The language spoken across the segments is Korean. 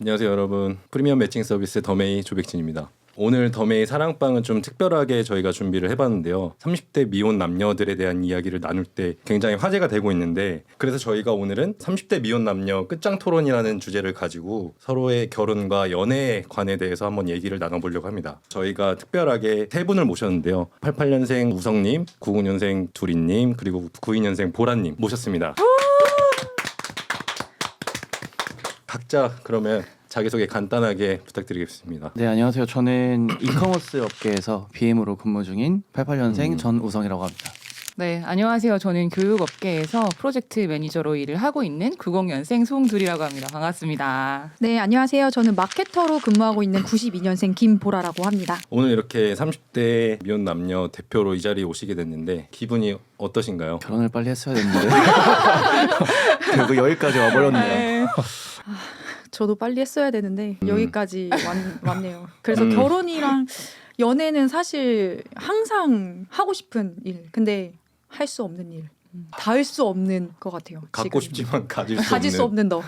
안녕하세요 여러분. 프리미엄 매칭 서비스 더메이 조백진입니다. 오늘 더메이 사랑방은 좀 특별하게 저희가 준비를 해봤는데요. 30대 미혼 남녀들에 대한 이야기를 나눌 때 굉장히 화제가 되고 있는데, 그래서 저희가 오늘은 30대 미혼 남녀 끝장 토론이라는 주제를 가지고 서로의 결혼과 연애에 관에 대해서 한번 얘기를 나눠보려고 합니다. 저희가 특별하게 세 분을 모셨는데요. 88년생 우성님, 99년생 두리님, 그리고 92년생 보라님 모셨습니다. 각자 그러면 자기소개 간단하게 부탁드리겠습니다. 네, 안녕하세요. 저는 이커머스 업계에서 BM으로 근무 중인 88년생 전우성이라고 합니다. 네, 안녕하세요. 저는 교육업계에서 프로젝트 매니저로 일을 하고 있는 90년생 송두리라고 합니다. 반갑습니다. 네, 안녕하세요. 저는 마케터로 근무하고 있는 92년생 김보라라고 합니다. 오늘 이렇게 30대 미혼 남녀 대표로 이 자리에 오시게 됐는데 기분이 어떠신가요? 결혼을 빨리 했어야 됐는데 결국 여기까지 와버렸네요. 저도 빨리 했어야 되는데 여기까지 왔네요. 그래서 결혼이랑 연애는 사실 항상 하고 싶은 일, 근데 할 수 없는 일, 닿을 수 없는 것 같아요. 갖고 지금. 싶지만 가질 수 없는 너.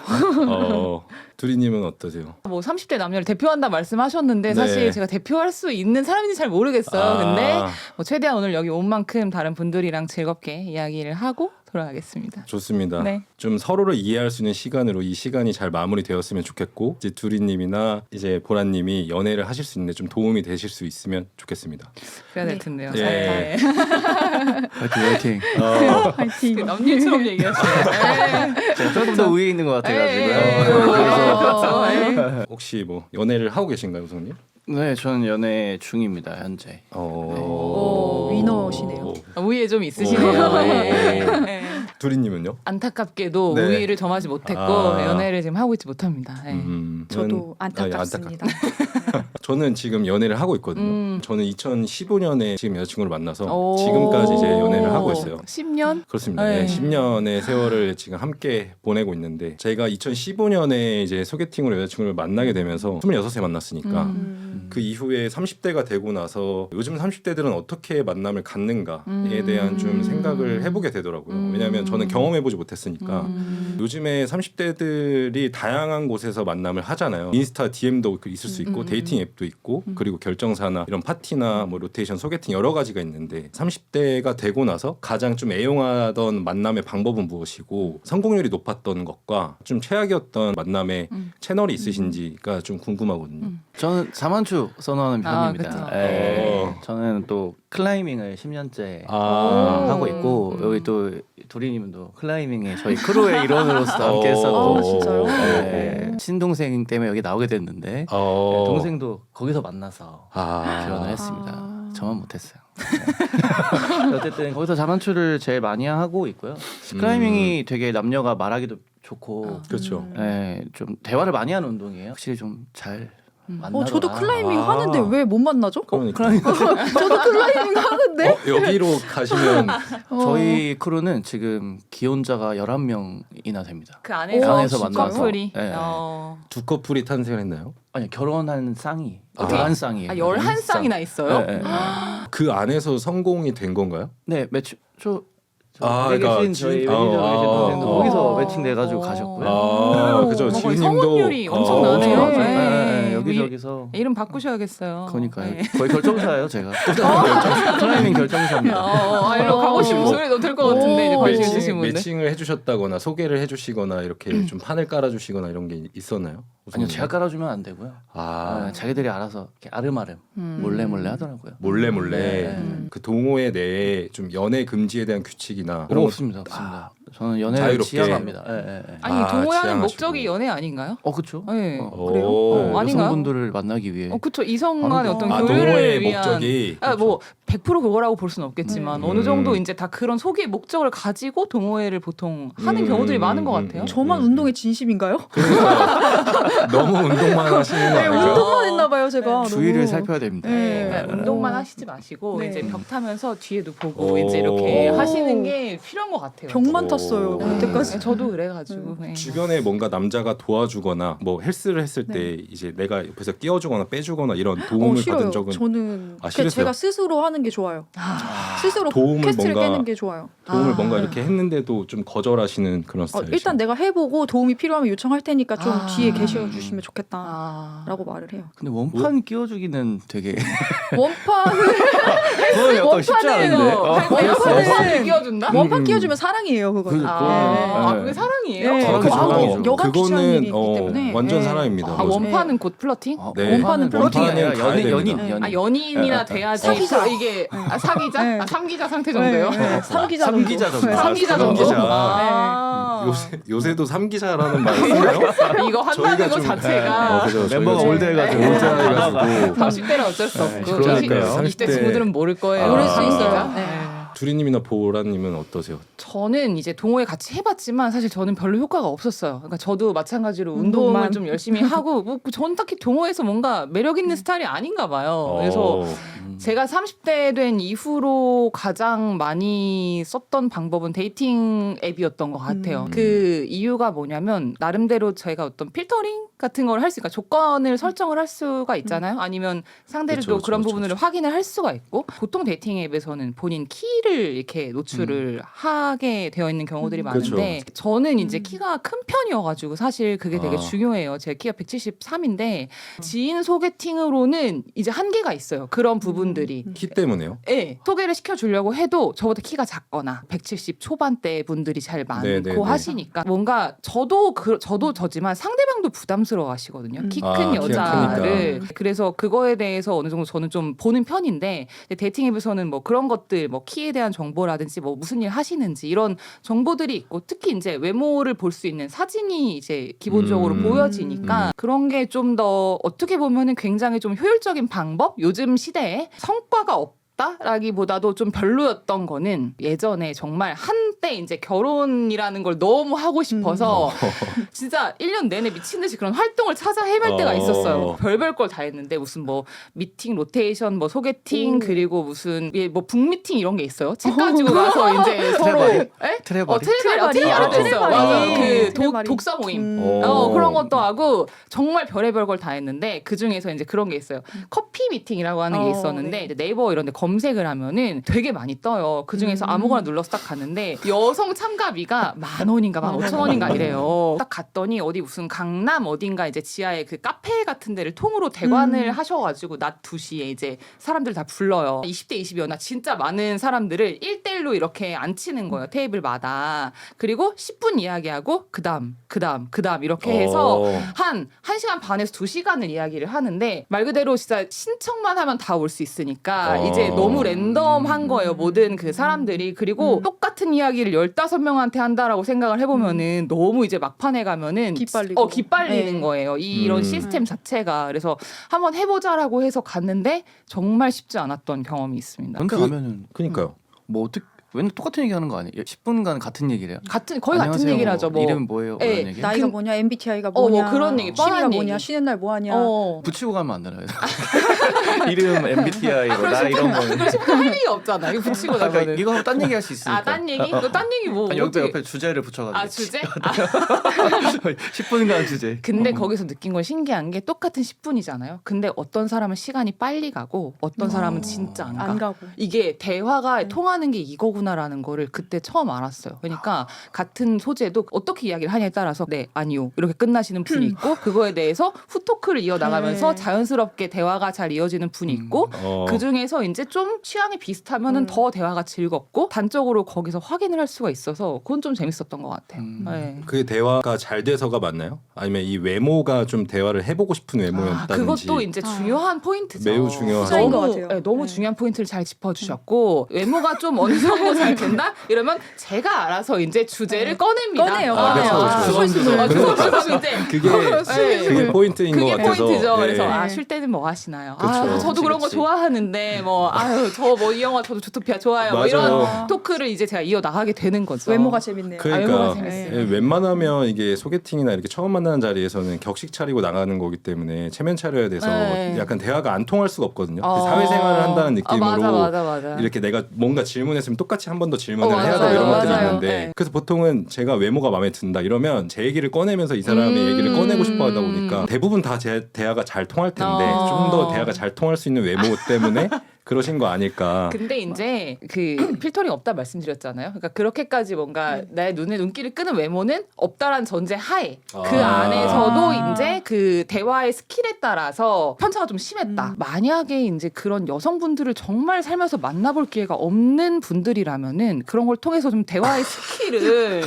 두리님은 어떠세요? 뭐 30대 남녀를 대표한다 말씀하셨는데 네. 사실 제가 대표할 수 있는 사람인지 잘 모르겠어요. 근데 뭐 최대한 오늘 여기 온 만큼 다른 분들이랑 즐겁게 이야기를 하고 돌아가겠습니다. 좋습니다. 네. 좀 서로를 이해할 수 있는 시간으로 이 시간이 잘 마무리되었으면 좋겠고, 이제 두리님이나 이제 보라님이 연애를 하실 수 있는데 좀 도움이 되실 수 있으면 좋겠습니다. 그래야 될 네. 텐데요. 예. 화이팅. 파이팅. 남일처럼 얘기하시네요. 제가 조금 더 위에 있는 것 같아가지고요. 그래서 혹시 뭐 연애를 하고 계신가요, 우성님? 네, 저는 연애 중입니다 현재. 오, 위너시네요. 우위에 좀 있으시네요. 오. 네. 두리님은요? 안타깝게도 네. 우위를 점하지 못했고 연애를 지금 하고 있지 못합니다. 네. 저도 안타깝습니다. 저는 지금 연애를 하고 있거든요. 저는 2015년에 지금 여자친구를 만나서 오. 지금까지 이제 연애를 하고 있어요. 10년? 그렇습니다. 네. 네, 10년의 세월을 지금 함께 보내고 있는데, 제가 2015년에 이제 소개팅으로 여자친구를 만나게 되면서 26세 만났으니까 그 이후에 30대가 되고 나서 요즘 30대들은 어떻게 만남을 갖는가에 대한 좀 생각을 해보게 되더라고요. 왜냐하면 저는 경험해보지 못했으니까. 요즘에 30대들이 다양한 곳에서 만남을 하잖아요. 인스타 DM도 있을 수 있고 데이팅 앱도 있고 그리고 결정사나 이런 파티나 뭐 로테이션 소개팅 여러 가지가 있는데, 30대가 되고 나서 가장 좀 애용하던 만남의 방법은 무엇이고 성공률이 높았던 것과 좀 최악이었던 만남의 채널이 있으신지가 좀 궁금하거든요. 저는 자만추 선호하는 편입니다. 그쵸. 예, 저는 또 클라이밍을 10년째 하고 있고, 여기 또 도리님은 또 클라이밍에 저희 크루의 일원으로서 함께 했었고, 아, 진짜요? 예, 친동생 때문에 여기 나오게 됐는데 동생도 거기서 만나서 결혼을 했습니다. 저만 못했어요. 네. 어쨌든 거기서 자만추를 제일 많이 하고 있고요. 클라이밍이 되게 남녀가 말하기도 좋고, 그렇죠. 예, 좀 대화를 많이 하는 운동이에요. 확실히 좀 잘 만나더라. 저도 클라이밍 하는데 왜 못 만나죠? 그러니까 저도 클라이밍 하는데. 여기로 가시면 저희 크루는 지금 기혼자가 11명이나 됩니다. 그 안에서, 안에서 만나서. 커플이 네. 두 커플이 탄생했나요? 아니, 결혼한 쌍이 아. 11쌍이에요. 11쌍이나 있어요? 네, 네. 그 안에서 성공이 된 건가요? 네, 매치 그러니까 계신 저희 매니저가 계신 동생도 거기서 매칭돼가지고 가셨고요. 그죠. 거의 지훈님도 성공률이 엄청나네요. 엄청나죠. 네. 여기저기서. 이름 바꾸셔야겠어요. 그러니까요. 네. 거의 결정사예요, 제가. 클라이밍 결정사입니다. 일로 가고 싶은 소리도 들 것 같은데 이제 관심 있으신 분들. 매칭을 해주셨다거나 소개를 해주시거나 이렇게 좀 판을 깔아주시거나 이런 게 있었나요? 아니요, 제가 깔아주면 안 되고요. 자기들이 알아서 이렇게 아름아름 몰래 하더라고요. 몰래 네. 그 동호회 내에 좀 연애 금지에 대한 규칙이나 그런 거 없습니다. 저는 연애를 자유롭게. 지향합니다. 아니 지향하시고. 동호회하는 목적이 연애 아닌가요? 그렇죠. 네. 그래요? 아닌가요? 여성분들을 만나기 위해. 그쵸. 이성 간의 어떤 동호회 교류를 위한 목적이 뭐 100% 그거라고 볼 수는 없겠지만 어느 정도 이제 다 그런 소기의 목적을 가지고 동호회를 보통 하는 경우들이 많은 것 같아요. 저만 운동에 진심인가요? 그러니까 너무 운동만 하시는 거 네, 아니죠? 운동만 했나 봐요. 제가. 주위를 너무. 살펴야 됩니다. 네. 그러니까 운동만 하시지 마시고 네. 이제 벽 타면서 뒤에도 보고 오. 이제 이렇게 오. 하시는 게 필요한 것 같아요. 벽만 오. 탔어요. 네. 그때까지. 저도 그래가지고 네. 주변에 뭔가 남자가 도와주거나 뭐 헬스를 했을 때 네. 이제 내가 옆에서 끼워주거나 빼주거나 이런 도움을 싫어요. 받은 적은 저는 아, 그냥 싫으세요? 제가 스스로 하는 게 좋아요. 아, 스스로 도움을 퀘스트를 뭔가 깨는 게 좋아요. 도움을 아. 뭔가 이렇게 했는데도 좀 거절하시는 그런 스타일이죠. 일단 내가 해보고 도움이 필요하면 요청할 테니까 좀 아. 뒤에 계셔주시면 좋겠다라고 아. 말을 해요. 근데 원판 끼워주기는 되게 원판을 그건 약간 쉽지 않은데. 원판을 끼워준다? 원판 끼워주면 사랑이에요 그거. 그- 아, 네. 그게 사랑이에요? 네. 아, 그죠. 사랑이죠. 여가 귀찮은 일이 있기 그거는 때문에. 완전 네. 사랑입니다. 아, 원판은 곧 플러팅? 네. 원판은 플러팅이 아니라 원판은 가야 연인, 됩니다. 연인. 아 연인이나 네. 돼야지 사귀자. 이게 아, 사귀자? 네. 아, 삼기자 상태 정도요? 네, 삼기자 정도. 삼기자 정도. 네, 삼기자 정도? 삼기자. 아. 요새도 삼기자라는 말 쓰나요? 이거 한다는 저희가 것 좀- 자체가 그죠. 멤버가 저희가 올드해가지고. 올드해가지고 30대는 어쩔 수 없고 그러니까요. 20대 30대 친구들은 모를 거예요. 아. 모를 수 있어요. 있어요. 네. 두리님이나 보라님은 어떠세요? 저는 이제 동호회 같이 해봤지만 사실 저는 별로 효과가 없었어요. 그러니까 저도 마찬가지로 운동을 운동만. 좀 열심히 하고 뭐 저는 딱히 동호회에서 뭔가 매력 있는 스타일이 아닌가 봐요. 그래서 제가 30대 된 이후로 가장 많이 썼던 방법은 데이팅 앱이었던 것 같아요. 그 이유가 뭐냐면 나름대로 저희가 어떤 필터링 같은 걸 할 수, 그러니까 조건을 설정을 할 수가 있잖아요. 아니면 상대를 그쵸, 또 그런 그쵸, 부분을 그쵸. 확인을 할 수가 있고 보통 데이팅 앱에서는 본인 키를 이렇게 노출을 하게 되어 있는 경우들이 많은데 저는 이제 키가 큰 편이어가지고 사실 그게 되게 아. 중요해요. 제 키가 173인데 지인 소개팅으로는 이제 한계가 있어요. 그런 부분들이. 키 때문에요? 네, 소개를 시켜주려고 해도 저보다 키가 작거나 170 초반대 분들이 잘 많고 네네네. 하시니까 뭔가 저도 저지만 상대방도 부담스러워하시거든요. 키 큰 아, 키가 여자를. 크니까. 그래서 그거에 대해서 어느 정도 저는 좀 보는 편인데 데이팅 앱에서는 뭐 그런 것들 뭐 키에 대한 정보라든지 뭐 무슨 일 하시는지 이런 정보들이 있고 특히 이제 외모를 볼 수 있는 사진이 이제 기본적으로 보여지니까 그런 게 좀 더 어떻게 보면은 굉장히 좀 효율적인 방법? 요즘 시대에 성과가 없다라기보다도 좀 별로였던 거는 예전에 정말 한때 이제 결혼이라는 걸 너무 하고 싶어서 진짜 1년 내내 미친 듯이 그런 활동을 찾아 헤맬 때가 있었어요. 별별 걸 다 했는데 무슨 뭐 미팅, 로테이션, 뭐 소개팅 그리고 무슨 뭐 북미팅 이런 게 있어요. 책 가지고 가서 이제 서로 트레바리? 에? 트레바리? 트레바리 아, 알아듣어요. 트레바리. 맞아요. 그 트레바리. 독서 모임. 오. 그런 것도 하고 정말 별의별 걸 다 했는데 그 중에서 이제 그런 게 있어요. 커피 미팅이라고 하는 게 있었는데 네. 이제 네이버 이런 데 검색을 하면은 되게 많이 떠요. 그 중에서 아무거나 눌러서 딱 갔는데 여성 참가비가 10,000원인가 15,000원인가 이래요. 딱 갔더니 어디 무슨 강남 어딘가 이제 지하에 그 카페 같은 데를 통으로 대관을 하셔가지고 낮 2시에 이제 사람들 다 불러요. 20대 20이나 진짜 많은 사람들을 1대1로 이렇게 앉히는 거예요. 테이블마다. 그리고 10분 이야기하고 그다음 이렇게 해서 한 1시간 반에서 2시간을 이야기를 하는데 말 그대로 진짜 신청만 하면 다 올 수 있으니까 이제 너무 랜덤한 거예요. 모든 그 사람들이. 그리고 똑같은 이야기를 15명한테 한다라고 생각을 해보면은 너무 이제 막판에 가면은 기빨리고. 기빨리는 네. 거예요. 이런 시스템 자체가. 그래서 한번 해보자라고 해서 갔는데 정말 쉽지 않았던 경험이 있습니다. 근데 가면은 그니까요. 뭐 어떻게 맨날 똑같은 얘기 하는 거 아니에요? 10분간 같은 얘기를 해요? 거의 같은 안녕하세요, 얘기를 하죠. 뭐 이름 뭐예요? 예, 이런 얘기? 나이가 뭐냐, MBTI가 뭐냐, 뭐 그런 얘기, 취미가 뻔한 뭐냐, 얘기. 쉬는 날 뭐 하냐. 붙이고 가면 안 되나요? 이름 MBTI 나 이런 거. 할 얘기 없잖아. 이거 붙이고 그러니까 나면은. 이거 하면 딴 얘기 할 수 있으니까. 딴 얘기? 너 딴 얘기 뭐? 아니, 옆에 어떻게- 주제를 붙여가지고. 아 주제? 10분간 주제. 근데 거기서 느낀 건 신기한 게 똑같은 10분이잖아요. 근데 어떤 사람은 시간이 빨리 가고 어떤 사람은 진짜 안 가. 안 가고. 이게 대화가 통하는 게 이거구나라는 거를 그때 처음 알았어요. 그러니까 같은 소재도 어떻게 이야기를 하냐에 따라서 네, 아니요 이렇게 끝나시는 분이 있고 그거에 대해서 후토크를 이어나가면서 네. 자연스럽게 대화가 잘 이어지는 분이 있고 그 중에서 이제 좀 취향이 비슷하면은 더 대화가 즐겁고 단적으로 거기서 확인을 할 수가 있어서 그건 좀 재밌었던 것 같아요. 네. 그 대화가 잘 돼서가 맞나요? 아니면 이 외모가 좀 대화를 해보고 싶은 외모였다든지. 그것도 이제 중요한 포인트죠. 매우 중요하죠. 후자인 것 같아요. 네, 너무 네. 중요한 포인트를 잘 짚어주셨고 외모가 좀 어느 정도 잘 된다 이러면 제가 알아서 이제 주제를 꺼냅니다. 꺼내요. 아, 꺼내요. 그렇죠, 그렇죠. 스물스물. 주섬주섬 이제 그게 네. 그게 포인트인 것 그게 같아서. 포인트죠. 네. 그래서 쉴 때는 뭐 하시나요? 그쵸, 아, 저도 그런 거 그치. 좋아하는데 뭐 아유 저 뭐 이 영화 저도 주토피아 좋아요. 뭐 이런 맞아요. 토크를 이제 제가 이어 나가게 되는 거죠. 외모가 재밌네요. 외모가 그러니까 재밌어요. 예, 웬만하면 이게 소개팅이나 이렇게 처음 만나는 자리에서는 격식 차리고 나가는 거기 때문에 체면 차려야 돼서 네. 약간 대화가 안 통할 수가 없거든요. 사회생활을 한다는 느낌으로 맞아. 이렇게 내가 뭔가 질문했으면 똑같이 한 번 더 질문을 맞아요. 해야 되고 이런 것들이 맞아요. 있는데 네. 그래서 보통은 제가 외모가 마음에 든다 이러면 제 얘기를 꺼내면서 이 사람의 얘기를 꺼내고 싶어 하다 보니까 대부분 다 제 대화가 잘 통할 텐데 좀 더 대화가 잘 통할 수 있는 외모 때문에 그러신 거 아닐까. 근데 이제 그 필터링 없다 말씀드렸잖아요. 그러니까 그렇게까지 뭔가 나의 눈에 눈길을 끄는 외모는 없다라는 전제 하에 그 아. 안에서도 이제 그 대화의 스킬에 따라서 편차가 좀 심했다. 만약에 이제 그런 여성분들을 정말 살면서 만나볼 기회가 없는 분들이라면은 그런 걸 통해서 좀 대화의 스킬을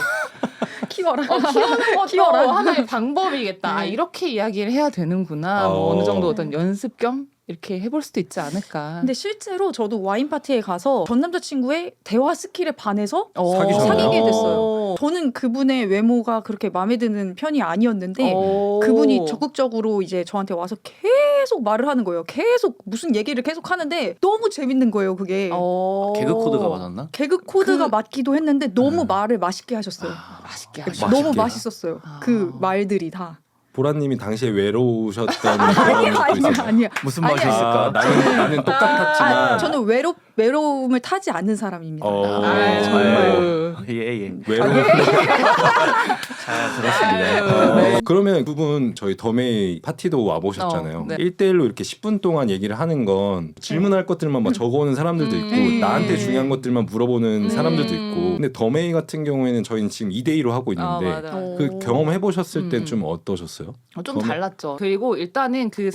키워라. 키우는 것도 키워라. 하나의 방법이겠다. 아, 이렇게 이야기를 해야 되는구나. 뭐 어느 정도 어떤 연습 겸 이렇게 해볼 수도 있지 않을까. 근데 실제로 저도 와인 파티에 가서 전 남자친구의 대화 스킬에 반해서 사귀셨나요? 사귀게 됐어요. 저는 그분의 외모가 그렇게 마음에 드는 편이 아니었는데 그분이 적극적으로 이제 저한테 와서 계속 말을 하는 거예요. 계속 무슨 얘기를 계속 하는데 너무 재밌는 거예요. 그게 개그 코드가 맞았나? 개그 코드가 맞기도 했는데 너무 말을 맛있게 하셨어요. 맛있게 맛있게. 너무 맛있었어요. 그 말들이 다. 보라님이 당시에 외로우셨던 아니야 경험도 있었나요? 아니야. 무슨 아니야. 맛이 있을까? 나는 똑같았지만 저는 외로움을 타지 않는 사람입니다. 정말. 예. 외로움. 잘 들었습니다. 그러면 두 분 저희 더메이 파티도 와보셨잖아요. 네. 1대1로 이렇게 10분 동안 얘기를 하는 건 질문할 것들만 막 적어오는 사람들도 있고 나한테 중요한 것들만 물어보는 사람들도 있고 근데 더메이 같은 경우에는 저희는 지금 2대2로 하고 있는데 맞아. 그 경험해보셨을 때 좀 어떠셨어요? 좀 달랐죠. 그리고 일단은 그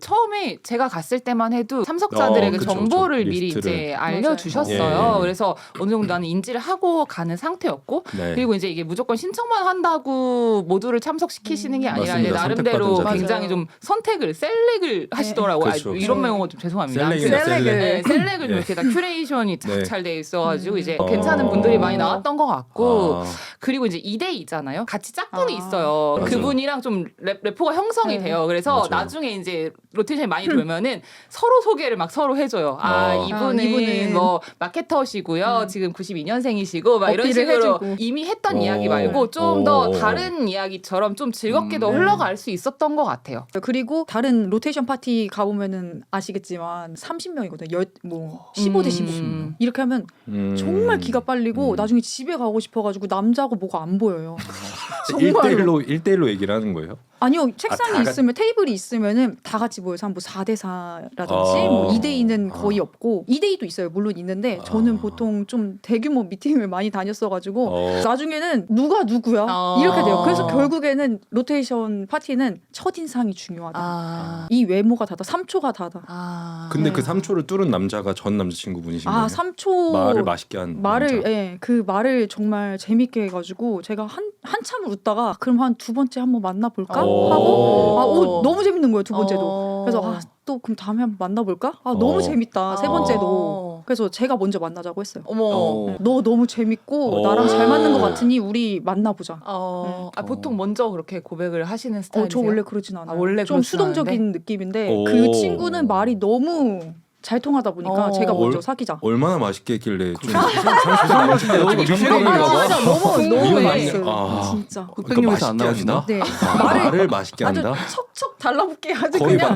처음에 제가 갔을 때만 해도 참석자들에게 그쵸, 정보를 그쵸. 미리 리스트를. 이제 알려주셨어요. 예. 그래서 어느 정도 나는 인지를 하고 가는 상태였고 네. 그리고 이제 이게 무조건 신청만 한다고 모두를 참석시키시는 게 아니라 이제 맞습니다. 나름대로 선택받은 굉장히 자들. 좀 선택을 셀렉을 하시더라고요. 그렇죠, 아, 그렇죠. 이런 명언 좀 죄송합니다. 셀렉이다, 아무튼 셀렉. 네, 셀렉을 좀 네. 이렇게 다 큐레이션이 네. 잘 돼 있어가지고 이제 어. 괜찮은 분들이 많이 나왔던 것 같고 아, 그리고 이제 2대2잖아요. 같이 짝꿍이 있어요. 맞아요. 그분이랑 좀 래퍼가 형성이 돼요. 그래서 맞아요. 나중에 이제 로테이션이 많이 돌면은 서로 소개를 막 서로 해줘요. 아, 이분은 이분은 뭐 마케터시고요. 지금 92년생이시고 막 이런 어필을 식으로 해주고. 이미 했던 오. 이야기 말고 좀 더 오. 다른 이야기처럼 좀 즐겁게 더 흘러갈 수 있었던 것 같아요. 그리고 다른 로테이션 파티 가보면은 아시겠지만 30명이거든요. 뭐 15대 15 이렇게 하면 정말 기가 빨리고 나중에 집에 가고 싶어가지고 남자고 뭐가 안 보여요. 정말로. 1대1로 얘기를 하는 거예요? 아니요, 책상이 다 같- 있으면 테이블이 있으면은 다 같이 모여서 한 뭐 4대 4라든지 아. 뭐 2대 2는 거의 없고 2대 2도 있어요. 물론 있는데 저는 보통 좀 대규모 미팅을 많이 다녔어가지고 나중에는 누가 누구야 이렇게 돼요. 그래서 결국에는 로테이션 파티는 첫인상이 중요하다. 이 외모가 다다. 3초가 다다. 근데 네. 그 3초를 뚫은 남자가 전 남자친구분이신 거예요? 3초 말을 맛있게 한 남자. 그 말을 정말 재밌게 해가지고 제가 한참을 웃다가 그럼 한 두 번째 한번 만나볼까 하고 너무 재밌는 거예요. 두 번째도. 그래서 또 그럼 다음에 한번 만나볼까? 너무 재밌다. 세 번째도. 그래서 제가 먼저 만나자고 했어요. 어머. 너 너무 재밌고 나랑 잘 맞는 것 같으니 우리 만나보자. 보통 먼저 그렇게 고백을 하시는 스타일이세요? 저 원래 그러진 않아요. 원래 좀 그러진 수동적인 느낌인데 오. 그 친구는 말이 너무 잘 통하다 보니까 제가 먼저 사귀자. 얼마나 맛있게 했길래 좀 30대 남자가 진짜 너무 궁금해. 맛있어요. 진짜. 흑백요리에서 안 나오시나? 네. 말을 맛있게 아주 한다? 척척 달라붙게 아주 거의 그냥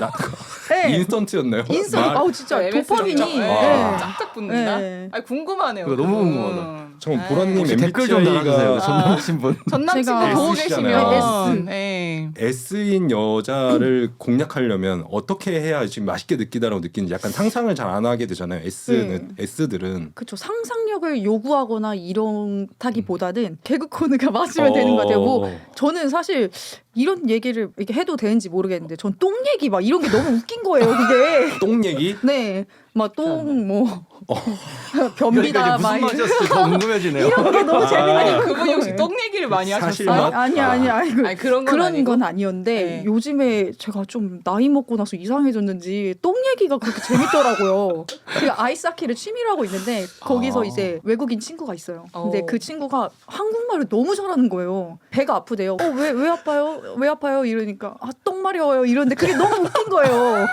네. 인스턴트였나요? 진짜 MS 도파민이 쫙, 네. 쫙쫙 붙는다. 네. 아니 궁금하네요. 그거 너무 궁금하다. 잠깐 보라님 혹시 댓글 좀 달아주세요. 전문하신 분. 전 남친도 제가 보고 S시잖아요. 계시면 S. 네. S인 여자를 공략하려면 어떻게 해야 지금 맛있게 느끼다라고 느끼는지 약간 상상을 잘 안 하게 되잖아요. S들은 그렇죠. 상상력을 요구하거나 이런다기보다는 개그 코드가 맞으면 되는 것 같아요. 뭐 저는 사실 이런 얘기를 이렇게 해도 되는지 모르겠는데 전 똥 얘기 막 이런 게 너무 웃긴 거예요. 그게 똥 얘기? 네, 막 똥 뭐 변비다 막 무슨 맛이었을지 더 궁금해지네요. 이런 게 너무 재밌는 아니 거예요. 그분이 혹시 똥 얘기를 많이 사실 하셨어요? 맛? 아니야. 아니 그런 건 그런 아니고. 건 아니었는데 네. 요즘에 제가 좀 나이 먹고 나서 이상해졌는지 똥 얘기가 그렇게 재밌더라고요. 제가 아이스하키를 취미로 하고 있는데 거기서 이제 외국인 친구가 있어요. 근데 그 친구가 한국말을 너무 잘하는 거예요. 배가 아프대요. 왜 아파요? 왜 아파요? 이러니까 똥 마려워요. 이러는데 그게 너무 웃긴 거예요.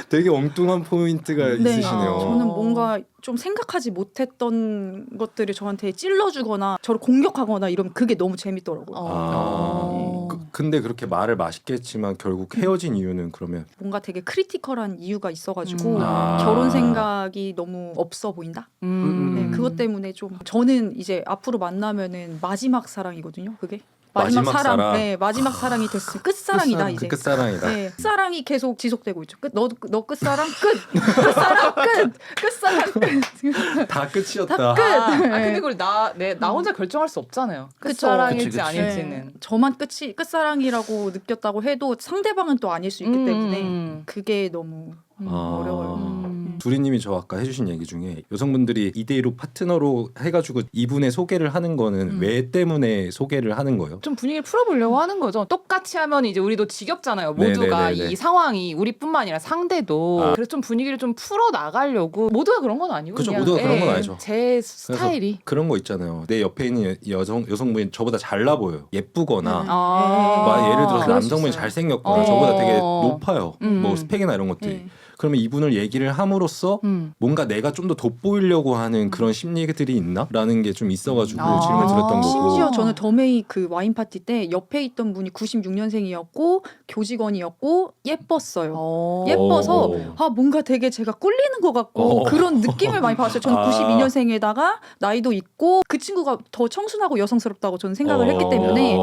되게 엉뚱한 포인트가 네, 있으시네요. 저는 뭔가 좀 생각하지 못했던 것들을 저한테 찔러주거나 저를 공격하거나 이러면 그게 너무 재밌더라고요. 근데 그렇게 말을 맛있게 했지만 결국 헤어진 이유는 그러면 뭔가 되게 크리티컬한 이유가 있어가지고 아. 결혼 생각이 너무 없어 보인다. 네, 그것 때문에 좀 저는 이제 앞으로 만나면은 마지막 사랑이거든요. 그게 마지막 사랑. 네, 마지막 사랑이 됐으면 끝사랑이다 이제. 끝사랑이다. 네, 끝사랑이 계속 지속되고 있죠. 너 끝사랑 끝. 끝사랑 끝. 끝사랑 끝. 다 끝이었다. 다 끝. 근데 그걸 나 혼자 결정할 수 없잖아요. 그쵸. 끝사랑일지 그치. 아닐지는. 네, 저만 끝사랑이라고 느꼈다고 해도 상대방은 또 아닐 수 있기 때문에 그게 너무 어려워요. 두리님이 저 아까 해주신 얘기 중에 여성분들이 2대1로 파트너로 해가지고 이분의 소개를 하는 거는 왜 때문에 소개를 하는 거예요? 좀 분위기를 풀어보려고 하는 거죠. 똑같이 하면 이제 우리도 지겹잖아요. 모두가 네네네네. 이 상황이 우리뿐만 아니라 상대도. 그래서 좀 분위기를 좀 풀어 나가려고. 모두가 그런 건 아니고 그죠, 그냥, 모두가 그런 건 아니죠. 제 스타일이. 그런 거 있잖아요. 내 옆에 있는 여성분이 저보다 잘나 보여요. 예쁘거나 아. 예를 들어서 그럴 수 남성분이 있어요. 잘생겼거나 저보다 되게 높아요. 뭐 스펙이나 이런 것들이. 네. 그러면 이분을 얘기를 함으로써 뭔가 내가 좀 더 돋보이려고 하는 그런 심리들이 있나?라는 게 좀 있어가지고 질문 드렸던 거고. 심지어 저는 더메이 그 와인 파티 때 옆에 있던 분이 96년생이었고 교직원이었고 예뻤어요. 예뻐서 뭔가 되게 제가 꿀리는 것 같고 그런 느낌을 많이 받았어요. 저는 92년생에다가 나이도 있고 그 친구가 더 청순하고 여성스럽다고 저는 생각을 했기 때문에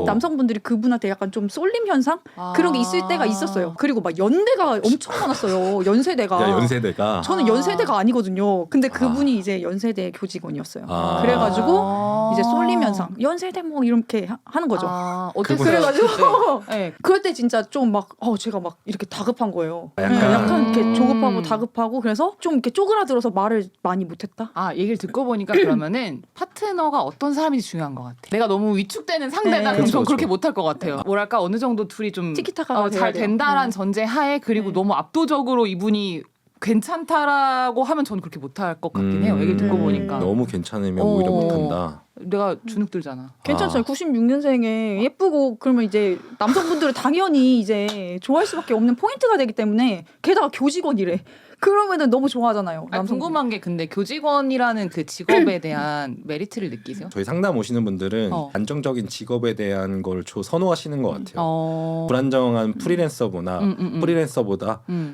남성분들이 그분한테 약간 좀 쏠림 현상 그런 게 있을 때가 있었어요. 그리고 막 연대가 엄청 많았어요. 연세대가. 야, 연세대가. 저는 연세대가 아니거든요. 근데 그분이 이제 연세대 교직원이었어요. 그래가지고 이제 쏠림 현상, 연세대 뭐 이렇게 하는 거죠. 어땠어요? 그래가지고 네. 그럴 때 진짜 좀 막 제가 막 이렇게 다급한 거예요. 약간. 약간 이렇게 조급하고 다급하고 그래서 좀 이렇게 쪼그라들어서 말을 많이 못했다. 얘기를 듣고 보니까 그러면은 파트너가 어떤 사람인지 중요한 것 같아. 내가 너무 위축되는 상대다. 네. 그럼 전 그쵸. 그렇게 못할 것 같아요. 뭐랄까 어느 정도 둘이 좀 티키타카가 잘 돼야 돼요. 된다란 네. 전제 하에 그리고 네. 너무 압도적으로 이분이 괜찮다라고 하면 저는 그렇게 못할 것 같긴 해요. 얘기를 듣고 보니까. 너무 괜찮으면 오히려 못한다. 내가 주눅 들잖아. 괜찮잖아요. 96년생에 예쁘고 그러면 이제 남성분들은 당연히 이제 좋아할 수밖에 없는 포인트가 되기 때문에 게다가 교직원이래. 그러면은 너무 좋아하잖아요. 궁금한 게 근데 교직원이라는 그 직업에 대한 메리트를 느끼세요? 저희 상담 오시는 분들은 안정적인 직업에 대한 걸 선호하시는 것 같아요. 불안정한 프리랜서보다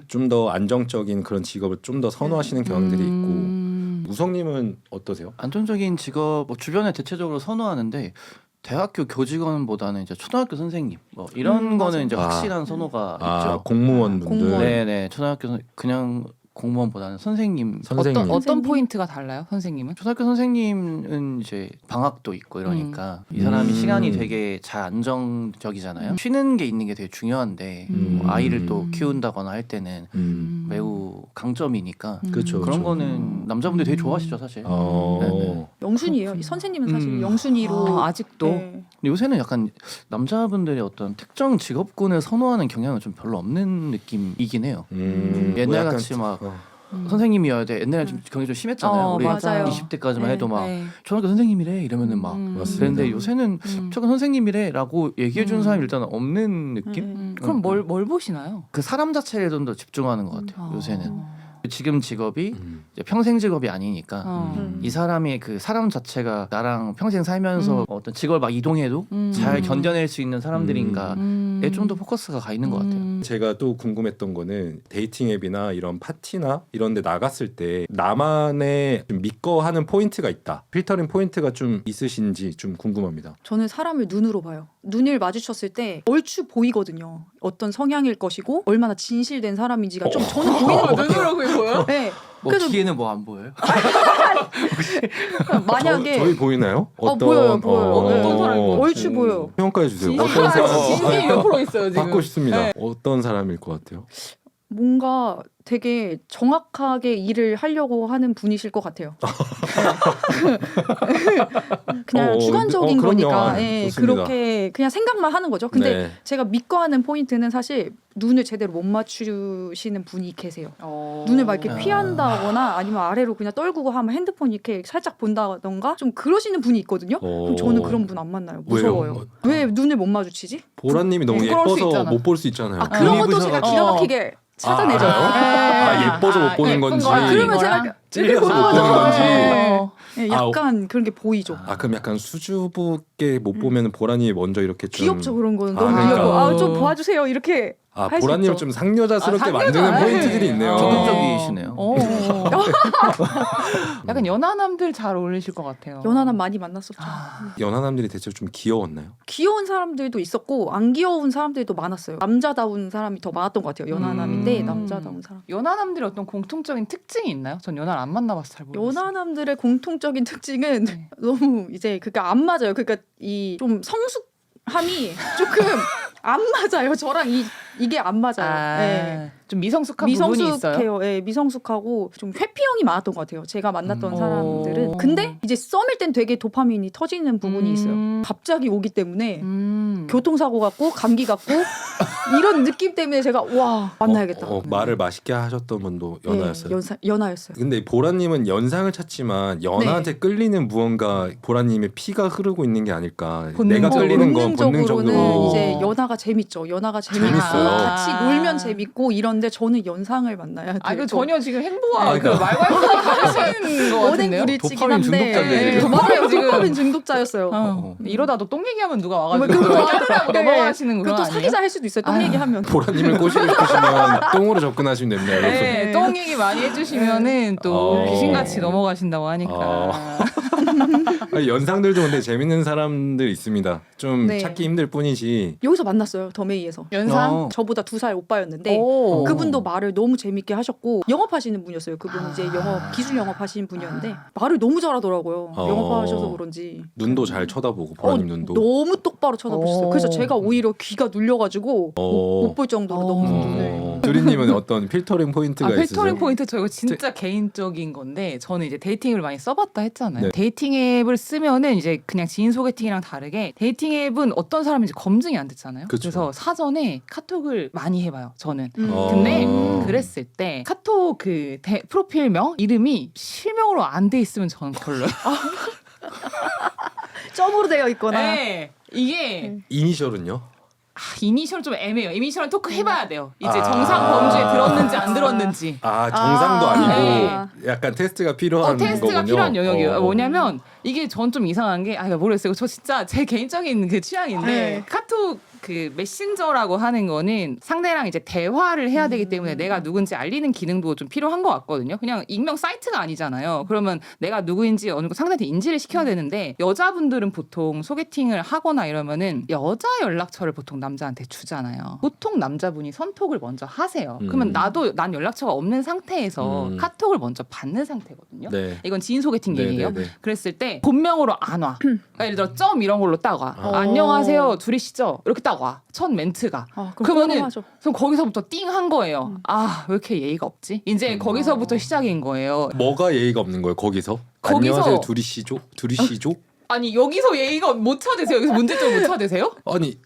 좀 더 안정적인 그런 직업을 좀 더 선호하시는 경향들이 있고. 우성님은 어떠세요? 안정적인 직업 뭐 주변에 대체적으로 선호하는데 대학교 교직원보다는 이제 초등학교 선생님 뭐 이런 거는 이제 확실한 선호가 있죠. 공무원분들. 공무원. 네네 초등학교 그냥 공무원보다는 선생님. 어떤 포인트가 달라요, 선생님은? 초등학교 선생님은 이제 방학도 있고 이러니까 이 사람이 시간이 되게 잘 안정적이잖아요. 쉬는 게 있는 게 되게 중요한데 뭐 아이를 또 키운다거나 할 때는 매우 강점이니까 그렇죠. 그런 거는 남자분들이 되게 좋아하시죠 사실. 네네. 영순이에요. 선생님은 사실 영순이로 아직도. 네. 근데 요새는 약간 남자분들이 어떤 특정 직업군을 선호하는 경향은 좀 별로 없는 느낌이긴 해요. 옛날 뭐 같이 막 선생님이어야 돼. 옛날에 좀 경이 좀 심했잖아요. 우리 맞아요. 20대까지만 해도 막 네. 초등학교 선생님이래 이러면은 막 그런데 요새는 초등학교 선생님이래라고 얘기해 주는 사람이 일단 없는 느낌? 그럼 뭘 보시나요? 그 사람 자체에 좀 더 집중하는 것 같아요. 요새는 지금 직업이 이제 평생 직업이 아니니까 이 사람의 그 사람 자체가 나랑 평생 살면서 어떤 직업을 막 이동해도 잘 견뎌낼 수 있는 사람들인가에 좀 더 포커스가 가 있는 것 같아요. 제가 또 궁금했던 거는 데이팅 앱이나 이런 파티나 이런 데 나갔을 때 나만의 좀 믿고 하는 포인트가 있다. 필터링 포인트가 좀 있으신지 좀 궁금합니다. 저는 사람을 눈으로 봐요. 눈을 마주쳤을 때 얼추 보이거든요. 어떤 성향일 것이고 얼마나 진실된 사람인지가 좀 저는 보이는 것 같아요. 보여요? 네. 뭐 그래서 뒤에는 뭐 안 보여요? 만약에 저희 보이나요? 보여요. 어떤 사람일 것 같아요? 얼추 보여요. 평가해 주세요. 어떤 사람 진심이 몇 프로 있어요 지금? 받고 싶습니다. 어떤 사람일 것 같아요? 뭔가 되게 정확하게 일을 하려고 하는 분이실 것 같아요. 그냥 주관적인 그럼요. 거니까 예, 좋습니다. 그렇게 그냥 생각만 하는 거죠. 근데 네. 제가 믿고 하는 포인트는 사실 눈을 제대로 못 맞추시는 분이 계세요. 눈을 막 이렇게 피한다거나 아니면 아래로 그냥 떨구고 하면 핸드폰 이렇게 살짝 본다던가 좀 그러시는 분이 있거든요. 그럼 저는 그런 분 안 만나요. 무서워요. 왜요? 왜 눈을 못 마주치지? 보라님이 너무 부끄러울 수 예뻐서 있잖아. 못 볼 수 있잖아요. 아 그런 것도 눈이 제가 부셔가지고. 기가 막히게 찾아내죠. 알아요? 예뻐서 못 보는 예쁜 건지. 거랑 그러면 이거랑? 제가 찔려서 못 그런 보는 거죠. 건지. 어. 예, 약간 그런 게 보이죠. 아 그럼 약간 수줍게 못 보면 보라님이 먼저 이렇게 좀 귀엽죠 그런 거는 아, 너무 그러니까. 귀엽고 좀 도와주세요 이렇게 아 할수 보라님을 있죠. 좀 상여자스럽게 아, 만드는 상여자. 포인트들이 있네요. 적극적이시네요. 어. 약간 연하남들 잘 어울리실 것 같아요. 연하남 많이 만났었죠. 연하남들이 대체 좀 귀여웠나요? 귀여운 사람들도 있었고 안 귀여운 사람들도 많았어요. 남자다운 사람이 더 많았던 것 같아요. 연하남인데 남자다운 사람. 연하남들의 어떤 공통적인 특징이 있나요? 전 연하를 안 만나봐서 잘 모르겠어요. 연하남들의 공통적인 특징은 네. 너무 이제 그게 안 맞아요. 그러니까 이 좀 성숙함이 조금 안 맞아요. 저랑 이게 안 맞아요. 네. 좀 미성숙한 부분이 있어요. 미성숙해요. 예, 미성숙하고 좀 회피형이 많았던 것 같아요. 제가 만났던 오. 사람들은. 근데 이제 썸일 땐 되게 도파민이 터지는 부분이 있어요. 갑자기 오기 때문에 교통사고 같고 감기 같고 이런 느낌 때문에 제가 와 만나야겠다. 말을 맛있게 하셨던 분도 연하였어요. 연하였어요. 근데 보라님은 연상을 찾지만 연하한테 끌리는 무언가 보라님의 피가 흐르고 있는 게 아닐까. 내가 끌리는 건 본능적으로는 본능적으로 이제 연하가 재밌죠. 연하가 재밌고 재밌어요. 같이 놀면 재밌고 이런데 저는 연상을 만나야 돼요. 아, 그 전혀 지금 행보와 아, 그 그러니까. 말과 행동이 다르시는 거 같은데요? 언행불일치긴 도파민 한데 중독자들이에요. 네, 맞아요. 지금. 도파민 중독자였어요. 이러다 또 똥 얘기하면 누가 와가지고 그거 껴들라고 넘어가시는 그런 그것도 아니에요? 사기자 할 수도 있어요. 똥 얘기하면. 보라님을 꼬시고 싶으시면 똥으로 접근하시면 됩니다. 여러분. 네, 똥 얘기 많이 해주시면은 또 귀신같이 넘어가신다고 하니까. 아니, 연상들도 근데 재밌는 사람들 있습니다. 좀 네. 찾기 힘들 뿐이지. 여기서 만났어요. 더메이에서. 연상? 저보다 2살 오빠였는데 오. 그분도 말을 너무 재밌게 하셨고 영업하시는 분이었어요. 그분은 이제 기술 영업하시는 분이었는데 말을 너무 잘하더라고요. 영업하셔서 그런지 눈도 잘 쳐다보고 보라님 눈도. 너무 똑바로 쳐다보셨어요. 오. 그래서 제가 오히려 귀가 눌려가지고 못 볼 정도로 너무 눈을. 두리님은 어떤 필터링 포인트가 있으세요? 필터링 포인트 저 이거 진짜 개인적인 건데 저는 이제 데이팅 앱을 많이 써봤다 했잖아요. 네. 데이팅 앱을 쓰면은 이제 그냥 지인 소개팅이랑 다르게 데이팅 앱은 어떤 사람인지 검증이 안 됐잖아요. 그쵸. 그래서 사전에 카톡을 많이 해봐요. 저는. 어. 근데 그랬을 때 카톡 그 프로필명 이름이 실명으로 안 돼 있으면 저는 걸려요. 점으로 되어 있거나. 네. 이게 이니셜은요? 이니셜은 좀 애매해요. 이니셜은 토크 해봐야 돼요. 이제 아. 정상 범주에 들었는지 안 들었는지. 아 정상도 아니고 네. 약간 테스트가 필요한 테스트가 거군요. 필요한 영역이에요. 뭐냐면 이게 전 좀 이상한 게 모르겠어요. 저 진짜 제 개인적인 그 취향인데 네. 카톡 그 메신저라고 하는 거는 상대랑 이제 대화를 해야 되기 때문에 내가 누군지 알리는 기능도 좀 필요한 것 같거든요. 그냥 익명 사이트가 아니잖아요. 그러면 내가 누구인지 어느 정도 상대한테 인지를 시켜야 되는데 여자분들은 보통 소개팅을 하거나 이러면은 여자 연락처를 보통 남자한테 주잖아요. 보통 남자분이 선톡을 먼저 하세요. 그러면 난 연락처가 없는 상태에서 카톡을 먼저 받는 상태거든요. 네. 이건 지인 소개팅 네, 얘기예요. 네, 네. 그랬을 때 본명으로 안 와. 그러니까 예를 들어 점 이런 걸로 딱 와. 안녕하세요 둘이시죠? 이렇게 딱 와. 첫 멘트가. 그러면은 하죠. 그럼 거기서부터 띵 한 거예요. 아, 왜 이렇게 예의가 없지? 이제 거기서부터 시작인 거예요. 뭐가 예의가 없는 거예요? 거기서? 거기서- 안녕하세요 두리씨죠? 두리씨죠? 아니 여기서 예의가 못 찾으세요? 여기서 문제점 못 찾으세요? 아니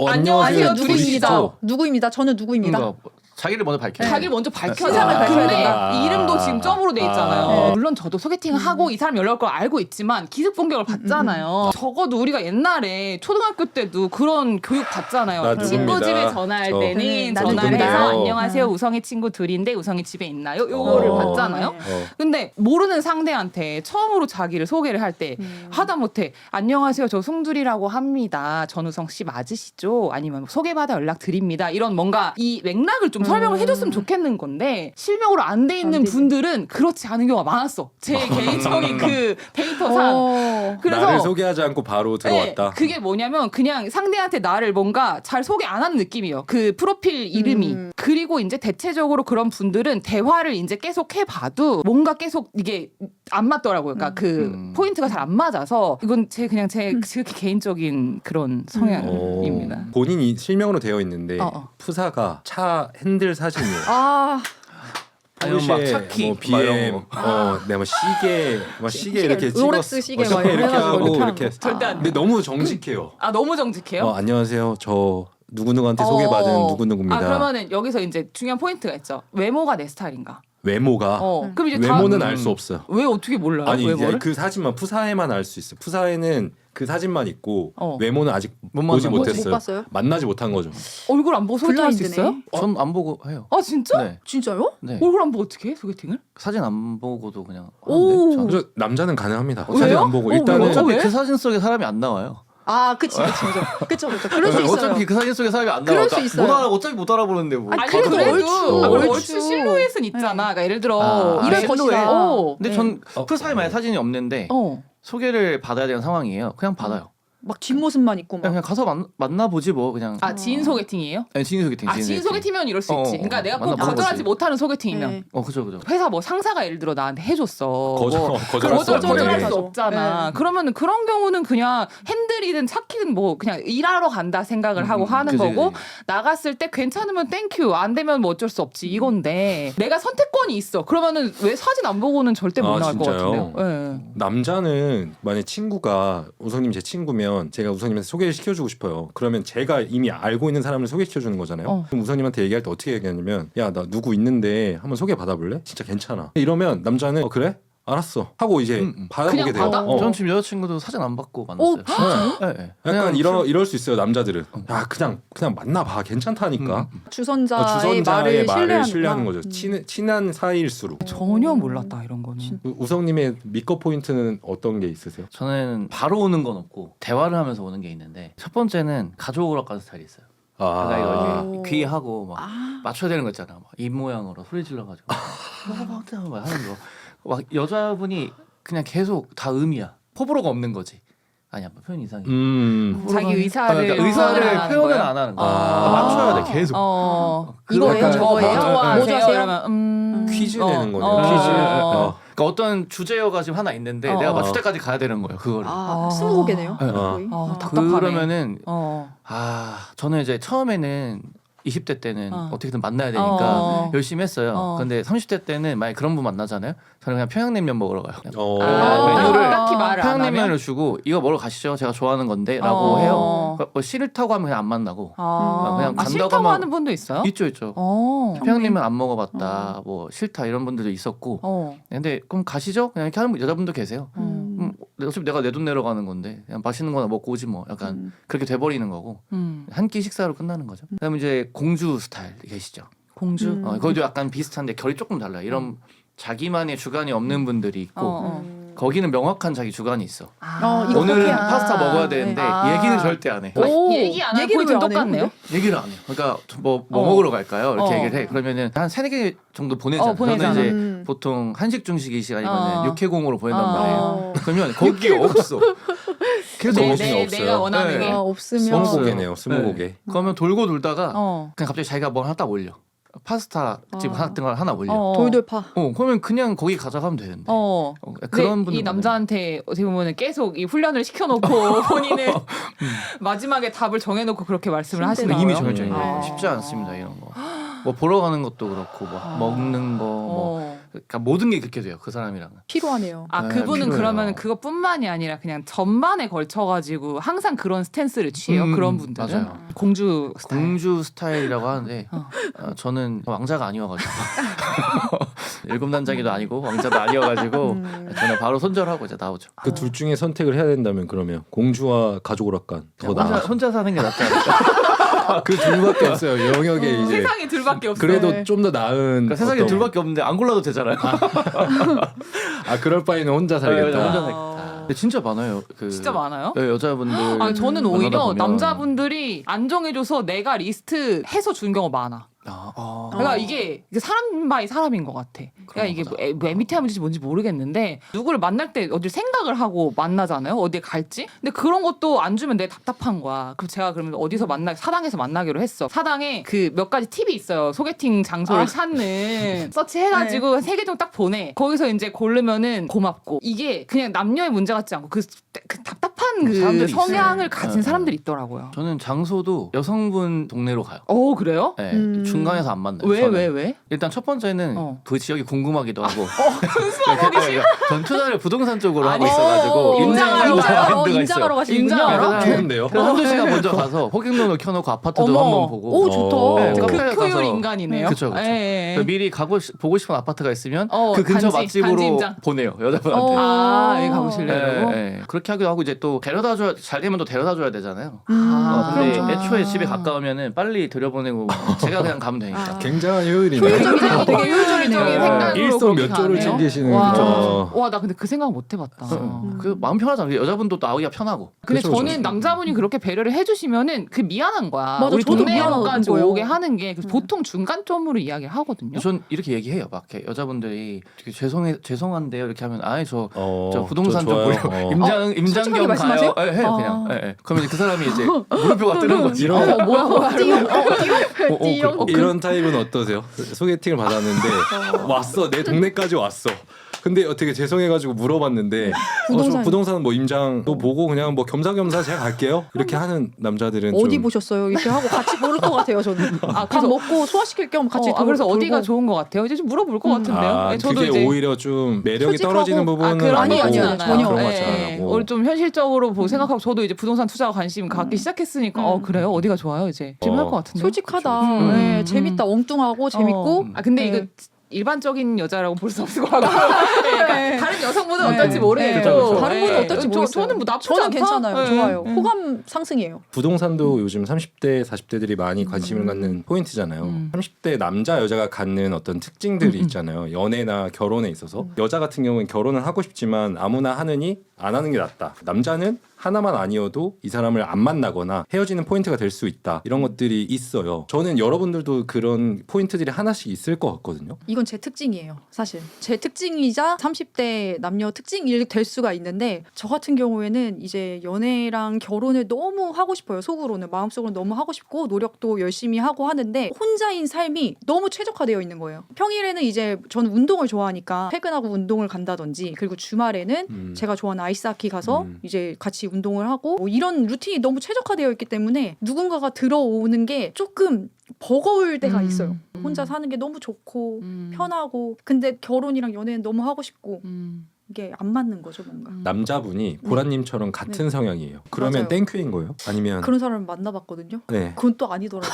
안녕하세요, 누구입니다. 누구입니다. 저는 누구입니다. 그러니까 자기를 먼저 밝혀. 자기를 먼저 밝혀야 신상을 돼요. 밝혀야 근데 된다. 이름도 지금 점으로 돼 있잖아요. 네. 물론 저도 소개팅을 하고 이 사람 연락을 알고 있지만 기습 공격을 받잖아요. 적어도 우리가 옛날에 초등학교 때도 그런 교육 받잖아요. 나 친구 누굽니다. 집에 전화할 저 때는 나 전화를 누군데요. 해서 안녕하세요 우성이 친구 둘인데 우성이 집에 있나요? 요거를 받잖아요. 네. 근데 모르는 상대한테 처음으로 자기를 소개를 할 때 하다못해 안녕하세요 저 송두리라고 합니다. 전우성 씨 맞으시죠? 아니면 소개받아 연락드립니다. 이런 뭔가 이 맥락을 좀 설명을 해줬으면 좋겠는 건데 실명으로 안 돼 있는 안 되지. 분들은 그렇지 않은 경우가 많았어. 제 개인적인 그 데이터상. 나를 소개하지 않고 바로 들어왔다. 네, 그게 뭐냐면 그냥 상대한테 나를 뭔가 잘 소개 안 하는 느낌이에요. 그 프로필 이름이. 그리고 이제 대체적으로 그런 분들은 대화를 이제 계속 해봐도 뭔가 계속 이게 안 맞더라고요. 그러니까 그 포인트가 잘 안 맞아서 이건 제 지극히 개인적인 그런 성향입니다. 본인이 실명으로 되어 있는데 어. 푸사가 차 핸들 사진이에요. 아 아니면 막 포르쉐, 차키 뭐 막 이런 BM, 거. 내가 뭐 시계 이렇게 롤렉스 찍었어. 시계 막 이렇게 해가지고 하고 이렇게 이렇게. 절대 안 돼. 근데 너무 정직해요. 아 너무 정직해요? 안녕하세요. 저 누구누구한테 소개받은 누구누구입니다. 아 그러면은 여기서 이제 중요한 포인트가 있죠. 외모가 내 스타일인가? 외모가 그럼 이제 외모는 다, 알 수 없어요. 왜 어떻게 몰라요? 아니 외모를? 그 사진만 푸사에만 알 수 있어요. 푸사에는 그 사진만 있고 외모는 아직 못 보지 만나- 못했어요. 못 봤어요? 만나지 못한 거죠. 얼굴 안 보고 소개팅 할 수 있어요? 블라인드네. 전 안 보고 해요. 아 진짜? 네. 진짜요? 네. 얼굴 안 보고 어떻게 해 소개팅을? 사진 안 보고도 그냥 오. 하는데 저는. 그래서 남자는 가능합니다. 왜요? 사진 안 보고 왜요? 일단은 어차피 왜? 그 사진 속에 사람이 안 나와요. 아, 그쵸. 그럴 수 있어요. 어차피 그 사진 속에 사람이 안 나와. 그럴 수 있어요. 어차피 못 알아보는데 뭐. 아니, 그래도 그래도 얼추 얼추. 얼추 실루엣은 있잖아. 그러니까 예를 들어 아, 이럴 실루엣. 것이다. 근데 네. 전 프사에 만약 사진이 없는데 소개를 받아야 되는 상황이에요. 그냥 받아요. 막 뒷모습만 있고 막. 그냥 가서 만나보지 뭐 그냥. 아 지인 소개팅이에요? 아니, 지인 소개팅. 아 지인 소개팅이면 이럴 수 어, 있지. 그러니까 내가 꼭 만나보는 거절하지 거지. 못하는 소개팅이면 네. 그죠. 회사 뭐 상사가 예를 들어 나한테 해줬어. 거절할 수 거절할 없네. 수 없잖아. 그러면은 그런 경우는 그냥 핸들이든 차키든 뭐 그냥 일하러 간다 생각을 하고 하는 그지, 거고 그지. 나갔을 때 괜찮으면 땡큐 안 되면 뭐 어쩔 수 없지 이건데 내가 선택권이 있어. 그러면은 왜 사진 안 보고는 절대 못 아, 나갈 것 진짜요? 같은데요. 예. 남자는 만약 친구가 우성님 제 친구면 제가 우성님한테 소개를 시켜주고 싶어요. 그러면 제가 이미 알고 있는 사람을 소개시켜주는 거잖아요. 그럼 우성님한테 얘기할 때 어떻게 얘기하냐면 야 나 누구 있는데 한번 소개 받아볼래? 진짜 괜찮아. 이러면 남자는 그래? 알았어 하고 이제 받아보게 그냥 돼요. 받아? 전 지금 여자친구도 사진 안 받고 만났어요. 네. 약간 이럴 수 있어요. 남자들은 야 그냥 만나봐 괜찮다니까. 주선자의 말을 신뢰하는 거죠. 친한 사이일수록. 전혀 몰랐다 이런 거는. 우성님의 미커 포인트는 어떤 게 있으세요? 저는 바로 오는 건 없고 대화를 하면서 오는 게 있는데 첫 번째는 가족 오락가는 스타일이 있어요. 그러니까 이거 이렇게 귀하고 막 맞춰야 되는 거 있잖아. 막 입 모양으로 소리 질러가지고 막 하는 거. 막 여자분이 그냥 계속 다 음이야. 호불호가 없는 거지. 아니야, 표현 이상해. 자기 의사를 그러니까 의사를 표현을 안 하는 거야. 맞춰야 돼 계속. 이거예요, 약간- 저거예요? 좋아하세요? 뭐 좋아하세요? 이러면 퀴즈 내는 거네요. 퀴즈. 어. 그러니까 어떤 주제어가 지금 하나 있는데 내가 맞출 때까지 가야 되는 거예요. 그거를. 스무고개네요. 어. 거의. 답답하네. 그러면은 저는 이제 처음에는 20대 때는 어떻게든 만나야 되니까 열심히 했어요. 근데 30대 때는 만약 그런 분 만나잖아요. 저는 그냥 평양냉면 먹으러 가요. 메뉴를 딱히 말을 안 평양냉면을 하면 주고 이거 먹으러 가시죠. 제가 좋아하는 건데라고 해요. 그러니까 뭐 싫다고 하면 그냥 안 만나고 그냥 간다고 싫다고 하면 하는 분도 있어요? 있죠. 평양냉면 안 먹어봤다. 뭐 싫다 이런 분들도 있었고. 근데 그럼 가시죠. 그냥 이렇게 하는 여자분도 계세요. 어차피 내가 내 돈 내러 가는 건데 그냥 맛있는 거나 먹고 오지 뭐 약간 그렇게 돼버리는 거고 한 끼 식사로 끝나는 거죠. 그다음에 이제 공주 스타일 계시죠. 공주. 거기도 약간 비슷한데 결이 조금 달라요. 이런 자기만의 주관이 없는 분들이 있고 거기는 명확한 자기 주관이 있어. 이거 오늘은 어떻게 파스타 먹어야 되는데 얘기는 절대 안 해. 얘기 안 하는 포인트는 똑같네요. 얘기를 안 해요. 그러니까 뭐 먹으러 갈까요? 이렇게 얘기를 해. 그러면은 한 3-4개 정도 보내잖아요. 보내잖아. 저는 이제 보통 한식 중식 이 시간이면 육회공으로 보낸단 어. 말이에요. 그러면 거기에 없어. 계속 정신이 없어요. 내가 원하는 네. 게. 없으면 스무고개네요. 스무고개. 네. 그러면 돌고 돌다가 어. 그냥 갑자기 자기가 뭐 하나 딱 올려. 파스타 집 같은 걸 하나 올려. 돌돌파. 그러면 그냥 거기 가져가면 되는데. 그런 분들 이 남자한테 어떻게 보면 계속 이 훈련을 시켜놓고 본인은 마지막에 답을 정해놓고 그렇게 말씀을 하시는 거예요. 이미 정해져 있는 쉽지 않습니다 이런 거. 뭐 보러 가는 것도 그렇고 뭐 먹는 거 뭐 그러니까 모든 게 그렇게 돼요 그 사람이랑은. 피로하네요. 아 네, 그분은 필요해요. 그러면 그것뿐만이 아니라 그냥 전반에 걸쳐가지고 항상 그런 스탠스를 취해요. 그런 분들은 맞아요. 공주 스타일. 공주 스타일이라고 하는데 저는 왕자가 아니어가지고 일곱 난장이도 아니고 왕자도 아니어가지고 저는 바로 손절하고 이제 나오죠. 그 둘 중에 선택을 해야 된다면 그러면 공주와 가족 오락관 더 나아. 혼자 사는 게 낫지 않을까. 그 둘밖에 없어요. 영역에 이제. 세상에 둘밖에 없어요. 그래도 좀 더 나은. 그러니까 세상에 어떤- 둘밖에 없는데 안 골라도 되잖아요. 그럴 바에는 혼자 살겠다. 혼자 살겠다. 근데 진짜 많아요. 진짜 많아요? 네, 여자분들. 아니 저는 만나다 오히려 보면. 남자분들이 안 정해줘서 내가 리스트 해서 준 경우가 많아. 그러니까 이게 사람 바이 사람인 것 같아. 그러니까 이게 뭐 MBTI인지 뭔지 모르겠는데 누구를 만날 때 어디 생각을 하고 만나잖아요. 어디에 갈지. 근데 그런 것도 안 주면 내가 답답한 거야. 그럼 제가 그러면 어디서 사당에서 만나기로 했어. 사당에 그 몇 가지 팁이 있어요. 소개팅 장소를 찾는 서치해가지고 3개 정도 딱 보내. 거기서 이제 고르면은 고맙고 이게 그냥 남녀의 문제 같지 않고 그 답답한 특이한 그 사람들이 성향을 있어요. 가진 사람들이 있더라고요. 저는 장소도 여성분 동네로 가요. 그래요? 네, 음. 중간에서 안 만나요. 왜 저는. 왜 왜? 일단 첫 번째는 그 지역이 궁금하기도 하고. 전 투자를 부동산 쪽으로 하고 아니, 있어가지고 임장하러 마인드가 있어요. 임장하러 가시는군요. 임장하러? 좋은데요? 그래서 한두 시간 먼저 가서 호갱론을 켜놓고 아파트도 어머. 한번 보고. 오 좋다. 네, 카페에 극효율 가서- 인간이네요. 그쵸, 그쵸. 예, 예. 미리 보고 싶은 아파트가 있으면 그 근처 단지 맛집으로 임장. 보내요 여자분한테. 여기 가보실래요? 그렇게 하기도 하고 이제 또 잘 되면 또 데려다 줘야 되잖아요. 근데 그렇죠. 애초에 집에 가까우면은 빨리 들여보내고 제가 그냥 가면 되니까. 굉장한 효율이네요. 효율적이네요. 되게 효율적인 생각으로 일석몇조를 그렇게 가네요. 챙기시는 와, 거죠. 와, 나 근데 그 생각 못 해봤다. 그 마음 편하잖아요. 여자분도 또 나오기가 편하고. 근데 그쵸, 저는 그쵸. 남자분이 그렇게 배려를 해주시면은 그 미안한 거야. 맞아, 우리 저도 동네까지 미안한 거예요. 오게 하는 게 그래서 보통 중간점으로 이야기를 하거든요. 전 이렇게 얘기해요. 막 이렇게 여자분들이 되게 죄송한데요 이렇게 하면 저 부동산 저 좀 좋아요. 보려고 솔직하게 임장경 가요. 말씀하세요? 해요 그냥. 그러면 그 사람이 이제 물음표가 뜨는 거지. 이런 뭐야. 띠용. 이런 타입은 어떠세요? 소개팅을 받았는데 왔어, 내 동네까지 왔어. 근데 어떻게 죄송해가지고 물어봤는데 부동산 뭐 임장도 보고 그냥 뭐 겸사겸사 제가 갈게요. 이렇게 하는 남자들은 어디 좀 보셨어요? 이렇게 하고 같이 모를 것 같아요. 저는. 밥 그래서- 먹고 소화시킬 겸 같이 그래서 돌고. 어디가 좋은 것 같아요? 이제 좀 물어볼 것 같은데요. 네, 저도 그게 이제 오히려 좀 매력이 솔직하고- 떨어지는 부분은 그런 아니에요, 거 아니에요. 같진 전혀. 않아요. 그런 거 같지 예, 않고. 우리 좀 현실적으로 보고 생각하고 저도 이제 부동산 투자 관심 갖기 시작했으니까 그래요? 어디가 좋아요? 이제 질문할 것 같은데. 솔직하다. 그쵸. 네, 재밌다. 엉뚱하고 재밌고. 근데 네. 이거 일반적인 여자라고 볼 수 없을 것 같고 그러니까 다른 여성분은 어떨지 모르겠고 그쵸. 다른 분은 어떨지 모르겠어요. 저는 뭐 나쁘지 저는 않다. 괜찮아요. 네. 좋아요. 호감 상승이에요. 부동산도 요즘 30대, 40대들이 많이 관심을 갖는 포인트잖아요. 30대 남자, 여자가 갖는 어떤 특징들이 있잖아요. 연애나 결혼에 있어서. 여자 같은 경우는 결혼을 하고 싶지만 아무나 하느니 안 하는 게 낫다. 남자는 하나만 아니어도 이 사람을 안 만나거나 헤어지는 포인트가 될 수 있다. 이런 것들이 있어요. 저는 여러분들도 그런 포인트들이 하나씩 있을 것 같거든요. 이건 제 특징이에요. 사실 제 특징이자 30대 남녀 특징이 될 수가 있는데 저 같은 경우에는 이제 연애랑 결혼을 너무 하고 싶어요. 속으로는 마음속으로는 너무 하고 싶고 노력도 열심히 하고 하는데 혼자인 삶이 너무 최적화되어 있는 거예요. 평일에는 이제 저는 운동을 좋아하니까 퇴근하고 운동을 간다든지 그리고 주말에는 제가 좋아하는 아이스하키 가서 이제 같이 운동을 하고 뭐 이런 루틴이 너무 최적화되어 있기 때문에 누군가가 들어오는 게 조금 버거울 때가 있어요. 혼자 사는 게 너무 좋고 편하고 근데 결혼이랑 연애는 너무 하고 싶고 이게 안 맞는 거죠 뭔가. 남자분이 보라님처럼 같은 성향이에요. 그러면 맞아요. 땡큐인 거예요? 아니면 그런 사람을 만나봤거든요. 네. 그건 또 아니더라고요.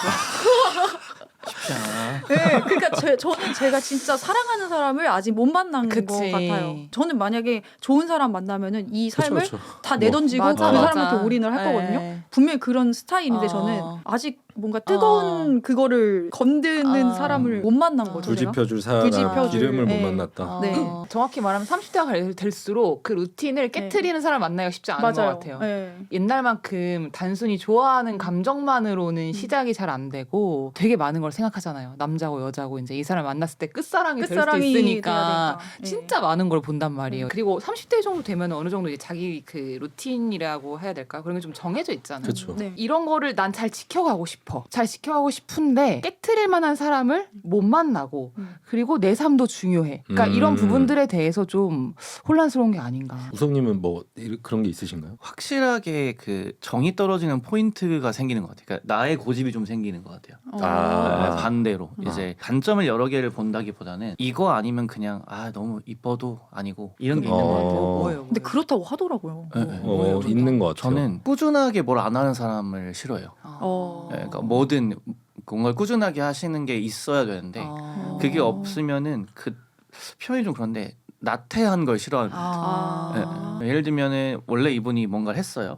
쉽지 않아. 네, 그러니까 저는 제가 진짜 사랑하는 사람을 아직 못 만난 것 그치. 같아요. 저는 만약에 좋은 사람 만나면은 이 삶을 그쵸. 다 내던지고 맞아, 그 맞아. 사람한테 올인을 할 거거든요. 네. 분명히 그런 스타일인데 저는 아직 뭔가 뜨거운 그거를 건드는 사람을 못 만난 거죠. 제가. 부지펴줄 사람, 부지펴줄, 기름을 못 네. 만났다. 네. 정확히 말하면 30대가 될수록 그 루틴을 깨트리는 사람을 만나기가 쉽지 않은 것 같아요. 네. 옛날만큼 단순히 좋아하는 감정만으로는 시작이 잘 안 되고 되게 많은 걸 생각하잖아요. 남자고 여자고 이제 이 사람 만났을 때 끝사랑이 될 수도 끝사랑이 있으니까 돼야 되니까. 진짜 많은 걸 본단 말이에요. 그리고 30대 정도 되면 어느 정도 이제 자기 그 루틴이라고 해야 될까? 그런 게 좀 정해져 있잖아요. 그렇죠. 네. 이런 거를 난 잘 지켜가고 싶어. 잘 지켜가고 싶은데 깨트릴 만한 사람을 못 만나고 그리고 내 삶도 중요해. 그러니까 이런 부분들에 대해서 좀 혼란스러운 게 아닌가. 우성님은 뭐 그런 게 있으신가요? 확실하게 그 정이 떨어지는 포인트가 생기는 것 같아요. 그러니까 나의 고집이 좀 생기는 것 같아요. 반대로 이제 단점을 여러 개를 본다기보다는 이거 아니면 그냥 너무 이뻐도 아니고 이런 게 있는 것 같아요. 뭐예요? 근데 그렇다고 하더라고요. 네. 있는 것 같아요. 저는 꾸준하게 뭘 안 하는 사람을 싫어해요. 네, 그러니까 뭐든 뭔가 꾸준하게 하시는 게 있어야 되는데 그게 없으면은 그 표현이 좀 그런데 나태한 걸 싫어합니다. 예를 들면은 원래 이분이 뭔가를 했어요.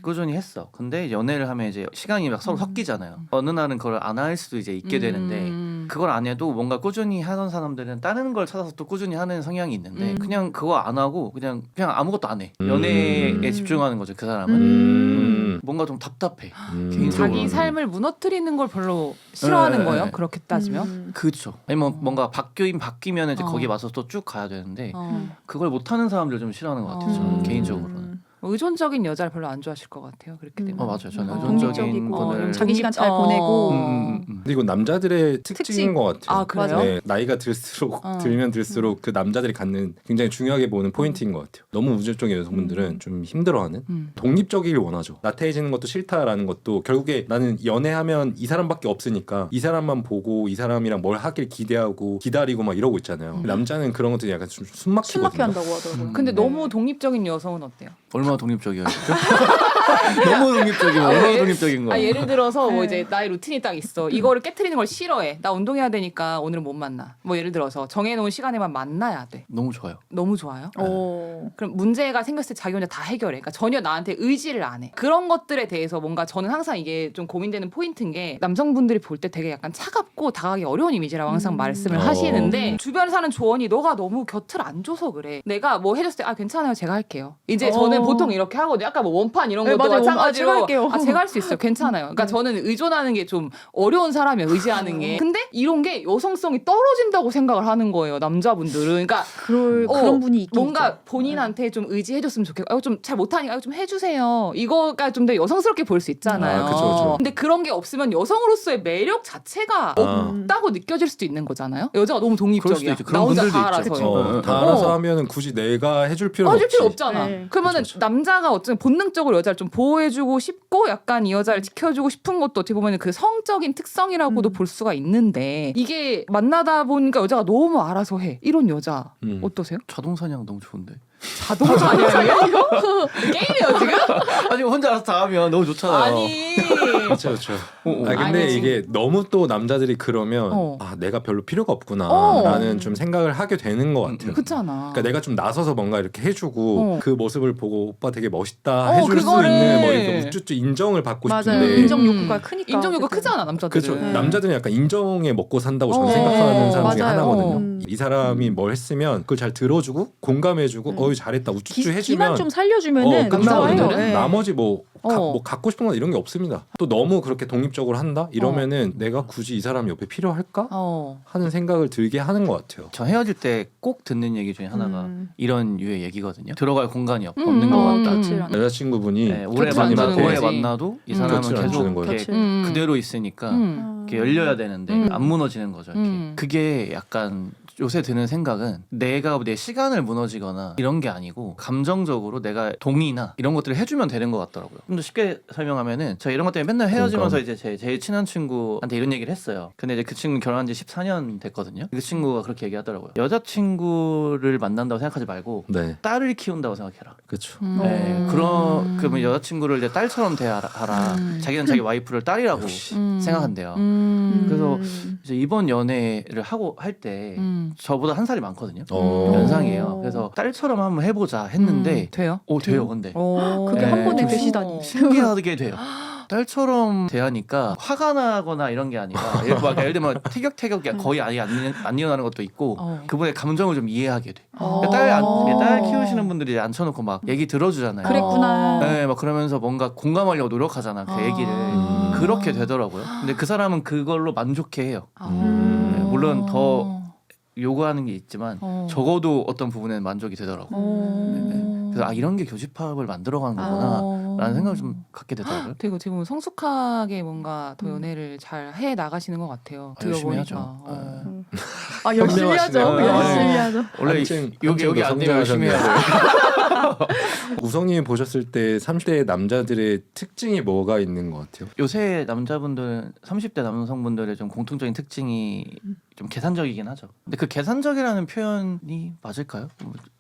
꾸준히 했어. 근데 연애를 하면 이제 시간이 막 서로 섞이잖아요. 어느 날은 그걸 안 할 수도 이제 있게 되는데 그걸 안 해도 뭔가 꾸준히 하던 사람들은 다른 걸 찾아서 또 꾸준히 하는 성향이 있는데 그냥 그거 안 하고 그냥 아무것도 안 해. 연애에 집중하는 거죠. 그 사람은 뭔가 좀 답답해. 개인적으로. 자기 삶을 무너뜨리는 걸 별로 싫어하는 네, 거예요. 네. 그렇게 따지면. 그렇죠. 아니면 뭔가 바뀌면 이제 거기 와서 또 쭉 가야 되는데 그걸 못하는 사람들 좀 싫어하는 것 같아요. 저는 개인적으로는. 의존적인 여자를 별로 안 좋아하실 것 같아요. 그렇게 되면. 맞아요. 저는 독립적이고 의존적인 분을 자기 시간 잘 보내고 근데 이거 남자들의 특징인 것 같아요. 아, 그래요? 네, 나이가 들수록 들면 들수록 그 남자들이 갖는 굉장히 중요하게 보는 포인트인 것 같아요. 너무 우질적인 여성분들은 좀 힘들어하는 독립적이길 원하죠. 나태해지는 것도 싫다라는 것도 결국에 나는 연애하면 이 사람밖에 없으니까 이 사람만 보고 이 사람이랑 뭘 하길 기대하고 기다리고 막 이러고 있잖아요. 남자는 그런 것들이 약간 좀 숨막혀 숨막히거든요. 한다고 하더라고요. 근데 네. 너무 독립적인 여성은 어때요? 얼마나 독립적이어요? 너무 독립적이면 얼마나 독립적인 거야? 예를 들어서 뭐 네. 이제 나의 루틴이 딱 있어. 이거를 깨트리는 걸 싫어해. 나 운동해야 되니까 오늘은 못 만나. 뭐 예를 들어서 정해놓은 시간에만 만나야 돼. 너무 좋아요. 너무 좋아요. 어. 그럼 문제가 생겼을 때 자기 혼자 다 해결해. 그러니까 전혀 나한테 의지를 안 해. 그런 것들에 대해서 뭔가 저는 항상 이게 좀 고민되는 포인트인 게 남성분들이 볼 때 되게 약간 차갑고 다가가기 어려운 이미지라고 항상 말씀을 하시는데 주변에 사는 조언이 너가 너무 곁을 안 줘서 그래. 내가 뭐 해줬을 때 괜찮아요. 제가 할게요. 이제 저는 보통 이렇게 하거든요. 아까 뭐 원판 이런 것도 네, 맞아요. 마찬가지로 제가 할게요. 제가 할 수 있어요. 괜찮아요. 그러니까 저는 의존하는 게 좀 어려운 사람이에요. 의지하는 게. 근데 이런 게 여성성이 떨어진다고 생각을 하는 거예요. 남자분들은. 그러니까 그런 분이 있긴 뭔가 있죠. 본인한테 좀 의지해줬으면 좋겠고 좀 잘 못하니까 좀 해주세요. 이거가 좀 더 여성스럽게 보일 수 있잖아요. 그쵸. 근데 그런 게 없으면 여성으로서의 매력 자체가 없다고 느껴질 수도 있는 거잖아요. 여자가 너무 그럴 수도 독립적이야. 있죠. 나 그런 혼자 분들도 다 있죠. 알아서 해. 다 알아서 하면은 굳이 내가 해줄 필요는 해줄 없지. 필요 없잖아. 네. 그러면은 그쵸. 남자가 어쨌든 본능적으로 여자를 좀 보호해주고 싶고 약간 이 여자를 지켜주고 싶은 것도 어떻게 보면 그 성적인 특성이라고도 볼 수가 있는데 이게 만나다 보니까 여자가 너무 알아서 해. 이런 여자 어떠세요? 자동 사냥 너무 좋은데. 자동차 아니에요 이거? 게임이에요 지금? 아니 혼자 알아서 다 하면 너무 좋잖아요. 아니. 그렇죠. 근데 아니지. 이게 너무 또 남자들이 그러면 내가 별로 필요가 없구나라는 좀 생각을 하게 되는 것 같아요. 그렇잖아. 그러니까 내가 좀 나서서 뭔가 이렇게 해주고 그 모습을 보고 오빠 되게 멋있다 해줄 그거를. 수 있는 뭐 이렇게 우쭈쭈 인정을 받고 맞아요. 싶은데 인정 욕구가 크니까. 인정 욕구 어쨌든. 크잖아 남자들은. 그렇죠. 네. 남자들은 약간 인정에 먹고 산다고 저는 생각하는 사람 중에 맞아요. 하나거든요. 이 사람이 뭘 했으면 그걸 잘 들어주고 공감해주고 어이 잘했다 우쭈쭈 기만 해주면 좀 살려주면은 끝나거든요. 좋아해요. 네. 나머지 뭐 갖고 싶은 건 이런 게 없습니다. 또 너무 그렇게 독립적으로 한다 이러면은 내가 굳이 이 사람 옆에 필요할까 하는 생각을 들게 하는 것 같아요. 저 헤어질 때 꼭 듣는 얘기 중에 하나가 이런 류의 얘기거든요. 들어갈 공간이 없는 것 같다. 곁을 안- 여자친구분이 네, 오래 곁을 안 주는 오래 거지. 만나도 이 사람은 곁을 안 계속 주는 거예요. 이렇게 곁을. 그대로 있으니까 이렇게 열려야 되는데 안 무너지는 거죠. 이렇게. 그게 약간 요새 드는 생각은 내가 내 시간을 무너지거나 이런 게 아니고 감정적으로 내가 동의나 이런 것들을 해주면 되는 것 같더라고요. 좀 더 쉽게 설명하면은 저 이런 것 때문에 맨날 헤어지면서 이제 제일 친한 친구한테 이런 얘기를 했어요. 근데 이제 그 친구 결혼한 지 14년 됐거든요. 그 친구가 그렇게 얘기하더라고요. 여자친구를 만난다고 생각하지 말고 네, 딸을 키운다고 생각해라. 그렇죠. 네, 그러면 여자친구를 이제 딸처럼 대하라. 자기는 자기 와이프를 딸이라고 생각한대요. 그래서 이제 이번 연애를 하고 할 때 저보다 한 살이 많거든요. 연상이에요. 그래서 딸처럼 한번 해보자 했는데 돼요? 돼요. 근데 그게 한 번에 좀 되시다니. 신기하게 돼요. 딸처럼 대하니까 화가 나거나 이런 게 아니라 예를 들면 티격태격이 거의 아예 안 일어나는 것도 있고 그분의 감정을 좀 이해하게 돼. 딸 키우시는 분들이 앉혀놓고 막 얘기 들어주잖아요. 그랬구나. 네, 막 그러면서 뭔가 공감하려고 노력하잖아. 그 얘기를 그렇게 되더라고요. 근데 그 사람은 그걸로 만족해해요. 네, 물론 더 요구하는 게 있지만 적어도 어떤 부분에는 만족이 되더라고요. 네. 그래서 이런 게 교집합을 만들어가는 거구나라는 생각을 좀 갖게 되더라고요. 되게 어떻게 보면 성숙하게 뭔가 더 연애를 잘 해 나가시는 것 같아요. 열심히 들어보니까. 하죠. 열심히 하죠. 현명하시네요. 열심히 하죠. 원래 여기 안 되면 열심히 해야 돼요. 우성님이 보셨을 때 30대 남자들의 특징이 뭐가 있는 것 같아요? 요새 남자분들은 30대 남성분들의 좀 공통적인 특징이 좀 계산적이긴 하죠. 근데 그 계산적이라는 표현이 맞을까요?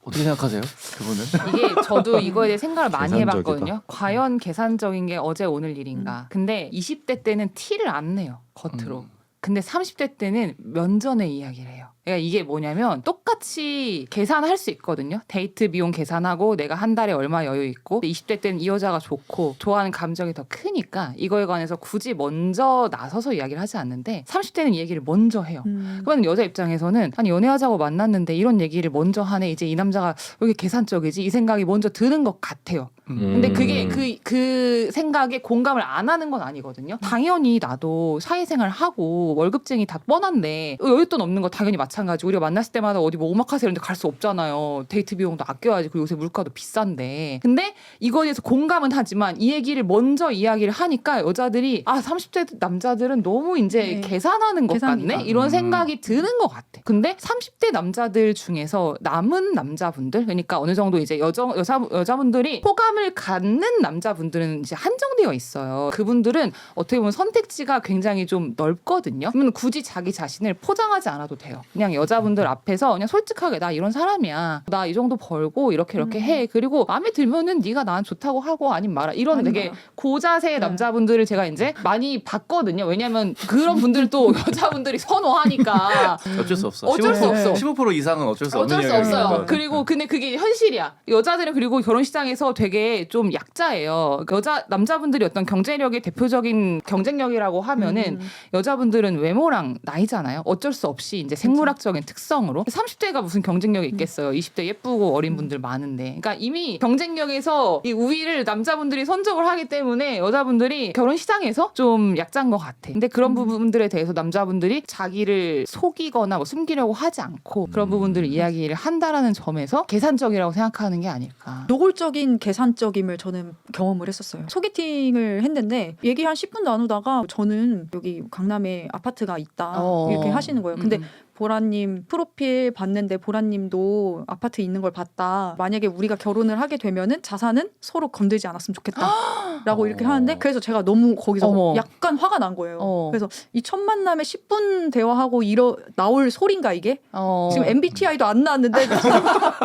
어떻게 생각하세요? 그분은? 이게 저도 이거에 대해 생각을 많이 계산적이다. 해봤거든요. 과연 계산적인 게 어제 오늘 일인가. 근데 20대 때는 티를 안 내요. 겉으로. 근데 30대 때는 면전의 이야기를 해요. 그러니까 이게 뭐냐면 똑같이 계산할 수 있거든요. 데이트 비용 계산하고 내가 한 달에 얼마 여유 있고 20대 때는 이 여자가 좋고 좋아하는 감정이 더 크니까 이거에 관해서 굳이 먼저 나서서 이야기를 하지 않는데 30대는 이 얘기를 먼저 해요. 그러면 여자 입장에서는 아니 연애하자고 만났는데 이런 얘기를 먼저 하네. 이제 이 남자가 왜 이렇게 계산적이지? 이 생각이 먼저 드는 것 같아요. 근데 그게 그 생각에 공감을 안 하는 건 아니거든요. 당연히 나도 사회생활 하고 월급쟁이 다 뻔한데 여윳돈 없는 거 당연히 마찬가지. 우리가 만났을 때마다 어디 뭐 오마카세 이런 데 갈 수 없잖아요. 데이트 비용도 아껴야지. 그리고 요새 물가도 비싼데. 근데 이거에 대해서 공감은 하지만 이 얘기를 먼저 이야기를 하니까 여자들이 30대 남자들은 너무 이제 네. 계산하는 것 계산이다. 같네? 이런 생각이 드는 것 같아. 근데 30대 남자들 중에서 남은 남자분들, 그러니까 어느 정도 이제 여자분들이 호감을 갖는 남자분들은 이제 한정되어 있어요. 그분들은 어떻게 보면 선택지가 굉장히 좀 넓거든요. 그러면 굳이 자기 자신을 포장하지 않아도 돼요. 그냥 여자분들 앞에서 그냥 솔직하게 나 이런 사람이야. 나 이 정도 벌고 이렇게 해. 그리고 마음에 들면은 네가 난 좋다고 하고 아니면 말아. 이런 아니면 되게 말아. 고자세의 남자분들을 제가 이제 많이 봤거든요. 왜냐면 그런 분들도 여자분들이 선호하니까. 어쩔 수 없어. 어쩔 수 없어. 15% 이상은 어쩔 수 없는 어쩔 수 영역인 없어요. 거예요. 그리고 근데 그게 현실이야. 여자들은 그리고 결혼 시장에서 되게 좀 약자예요. 남자분들이 어떤 경제력의 대표적인 경쟁력이라고 하면은 여자분들은 외모랑 나이잖아요. 어쩔 수 없이 이제 생물학적인 특성으로 30대가 무슨 경쟁력이 있겠어요. 20대 예쁘고 어린 분들 많은데. 그러니까 이미 경쟁력에서 이 우위를 남자분들이 선점을 하기 때문에 여자분들이 결혼 시장에서 좀 약자인 것 같아. 근데 그런 부분들에 대해서 남자분들이 자기를 속이거나 뭐 숨기려고 하지 않고 그런 부분들을 이야기를 한다라는 점에서 계산적이라고 생각하는 게 아닐까. 노골적인 계산적임을 저는 경험을 했었어요. 소개팅을 했는데 얘기 한 10분 나누다가 저는 여기 강남에 아파트가 있다 이렇게 하시는 거예요. 근데 보라님 프로필 봤는데 보라님도 아파트 있는 걸 봤다. 만약에 우리가 결혼을 하게 되면은 자산은 서로 건들지 않았으면 좋겠다라고 이렇게 하는데 그래서 제가 너무 거기서 어머. 약간 화가 난 거예요. 그래서 이 첫 만남에 10분 대화하고 나올 소린가 이게? 지금 MBTI도 안 나왔는데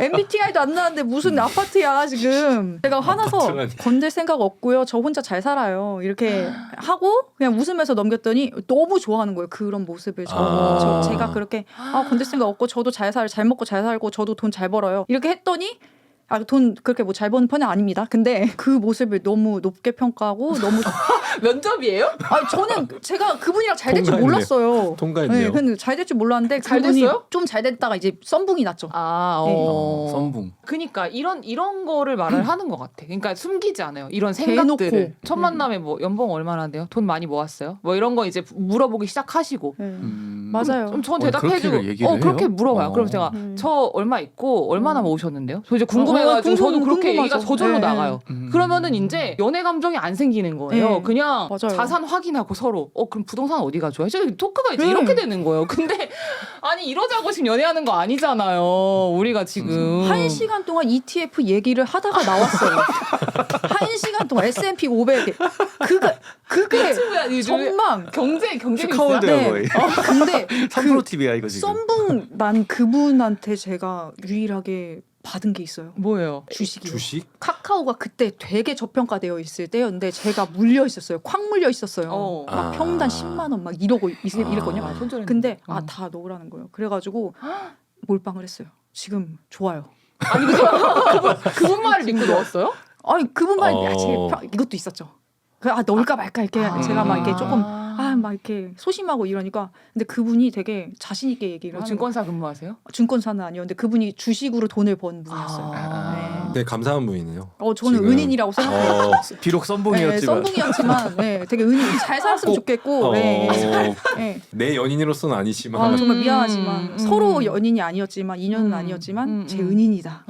MBTI도 안 나왔는데 무슨 아파트야 지금. 제가 화나서 아파트라니. 건들 생각 없고요. 저 혼자 잘 살아요. 이렇게 하고 그냥 웃으면서 넘겼더니 너무 좋아하는 거예요. 그런 모습을 제가 그렇게 건들 생각 없고 저도 잘 먹고 잘 살고 저도 돈 잘 벌어요. 이렇게 했더니 돈 그렇게 뭐 잘 버는 편은 아닙니다. 근데 그 모습을 너무 높게 평가하고 너무 면접이에요? 저는 제가 그분이랑 잘 될 줄 통과했네요. 몰랐어요. 통과했네요. 네, 근데 잘 될 줄 몰랐는데 잘 그분이 됐어요? 좀 잘 됐다가 이제 썸붕이 났죠. 선붕. 그러니까 이런 거를 말을 하는 것 같아. 그러니까 숨기지 않아요. 이런 생각들을. 대놓고. 첫 만남에 뭐 연봉 얼마나 돼요? 돈 많이 모았어요? 뭐 이런 거 이제 물어보기 시작하시고. 네. 맞아요. 그럼 전 그렇게 대답해주고 얘기를 해요? 그렇게 물어봐요. 그럼 제가 저 얼마 있고 얼마나 모으셨는데요? 저 이제 궁금해가지고 저도 그렇게 궁금하죠. 얘기가 저절로 네. 나가요. 그러면은 이제 연애 감정이 안 생기는 거예요. 네. 그냥 맞아요. 자산 확인하고 서로 그럼 부동산 어디가 좋아요? 이제 토크가 이제 네. 이렇게 되는 거예요. 근데 아니 이러자고 지금 연애하는 거 아니잖아요. 우리가 지금 1시간 동안 ETF 얘기를 하다가 나왔어요. 1시간 동안 S&P 500 그게 전망 경쟁이 슈카월드야 있어요? 거의. 근데 3프로 TV야 이거 지금. 썸붕 난 그분한테 제가 유일하게 받은 게 있어요. 뭐예요? 주식이요. 주식? 카카오가 그때 되게 저평가되어 있을 때였는데 제가 물려 있었어요. 콱 물려 있었어요. 막 평단 10만 원 막 이러고 이랬거든요. 손절했는데. 근데 다 넣으라는 거예요. 그래가지고 몰빵을 했어요. 지금 좋아요. 아니 그분 말을 믿고 넣었어요? 아니 그분 말 어. 이것도 있었죠. 넣을까 말까 이렇게 제가 막 이렇게 조금 막 이렇게 소심하고 이러니까 근데 그분이 되게 자신 있게 얘기를 하는 증권사 근무하세요? 증권사는 아니었는데 그분이 주식으로 돈을 번 분이었어요. 네. 되게 감사한 분이네요. 저는 지금. 은인이라고 생각해요. 비록 썸붕이었지만. 썸붕이었지만 되게 은인 잘 살았으면 좋겠고 내 연인으로서는 아니지만 정말 미안하지만 서로 연인이 아니었지만 인연은 아니었지만 제 은인이다.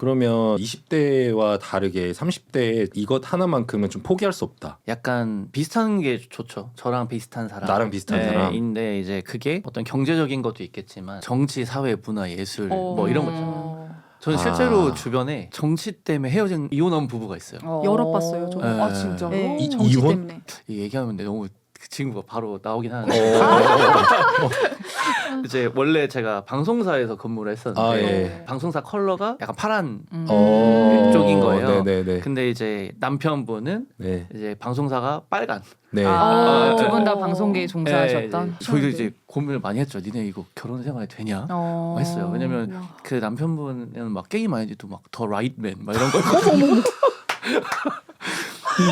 그러면 20대와 다르게 30대에 이것 하나만큼은 좀 포기할 수 없다. 약간 비슷한 게 좋죠. 저랑 비슷한 사람. 나랑 비슷한 사람. 인데 이제 그게 어떤 경제적인 것도 있겠지만 정치, 사회, 문화, 예술 뭐 이런 거 있잖아요. 저는 실제로 주변에 정치 때문에 헤어진 이혼한 부부가 있어요. 여러 봤어요. 저. 네. 진짜로? 네, 이- 정치 이혼? 때문에. 이 얘기하면 너무 그 친구가 바로 나오긴 하는데 이제 원래 제가 방송사에서 근무를 했었는데 방송사 컬러가 약간 파란 쪽인 거예요. 네네네. 근데 이제 남편분은 네. 이제 방송사가 빨간. 네. 두 분 다 방송계에 종사하셨던. 저희도 이제 고민을 많이 했죠. 니네 이거 결혼 생활이 되냐? 했어요. 왜냐면 그 남편분은 막 게임 아이디도 막 더 라이트맨 막 이런 걸.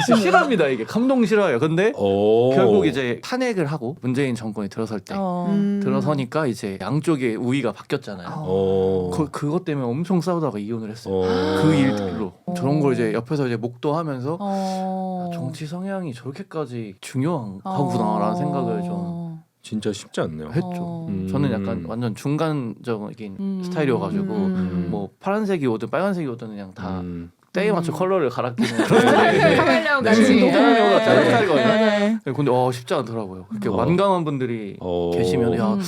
진짜 싫어합니다. 이게 감동 싫어요. 근데 결국 이제 탄핵을 하고 문재인 정권이 들어설 때 들어서니까 이제 양쪽의 우위가 바뀌었잖아요. 그것 때문에 엄청 싸우다가 이혼을 했어요. 그 일로 저런 걸 이제 옆에서 이제 목도하면서 정치 성향이 저렇게까지 중요한 거구나라는 생각을 좀. 진짜 쉽지 않네요. 했죠. 저는 약간 완전 중간적인 스타일이어가지고 뭐 파란색이 오든 빨간색이 오든 그냥 다 때에 맞춰 컬러를 갈아 끼는 카멜레온 같이. 카멜레온 같은 네. 스타일이거든요. 네. 근데 쉽지 않더라고요. 그렇게 완강한 분들이 계시면 야,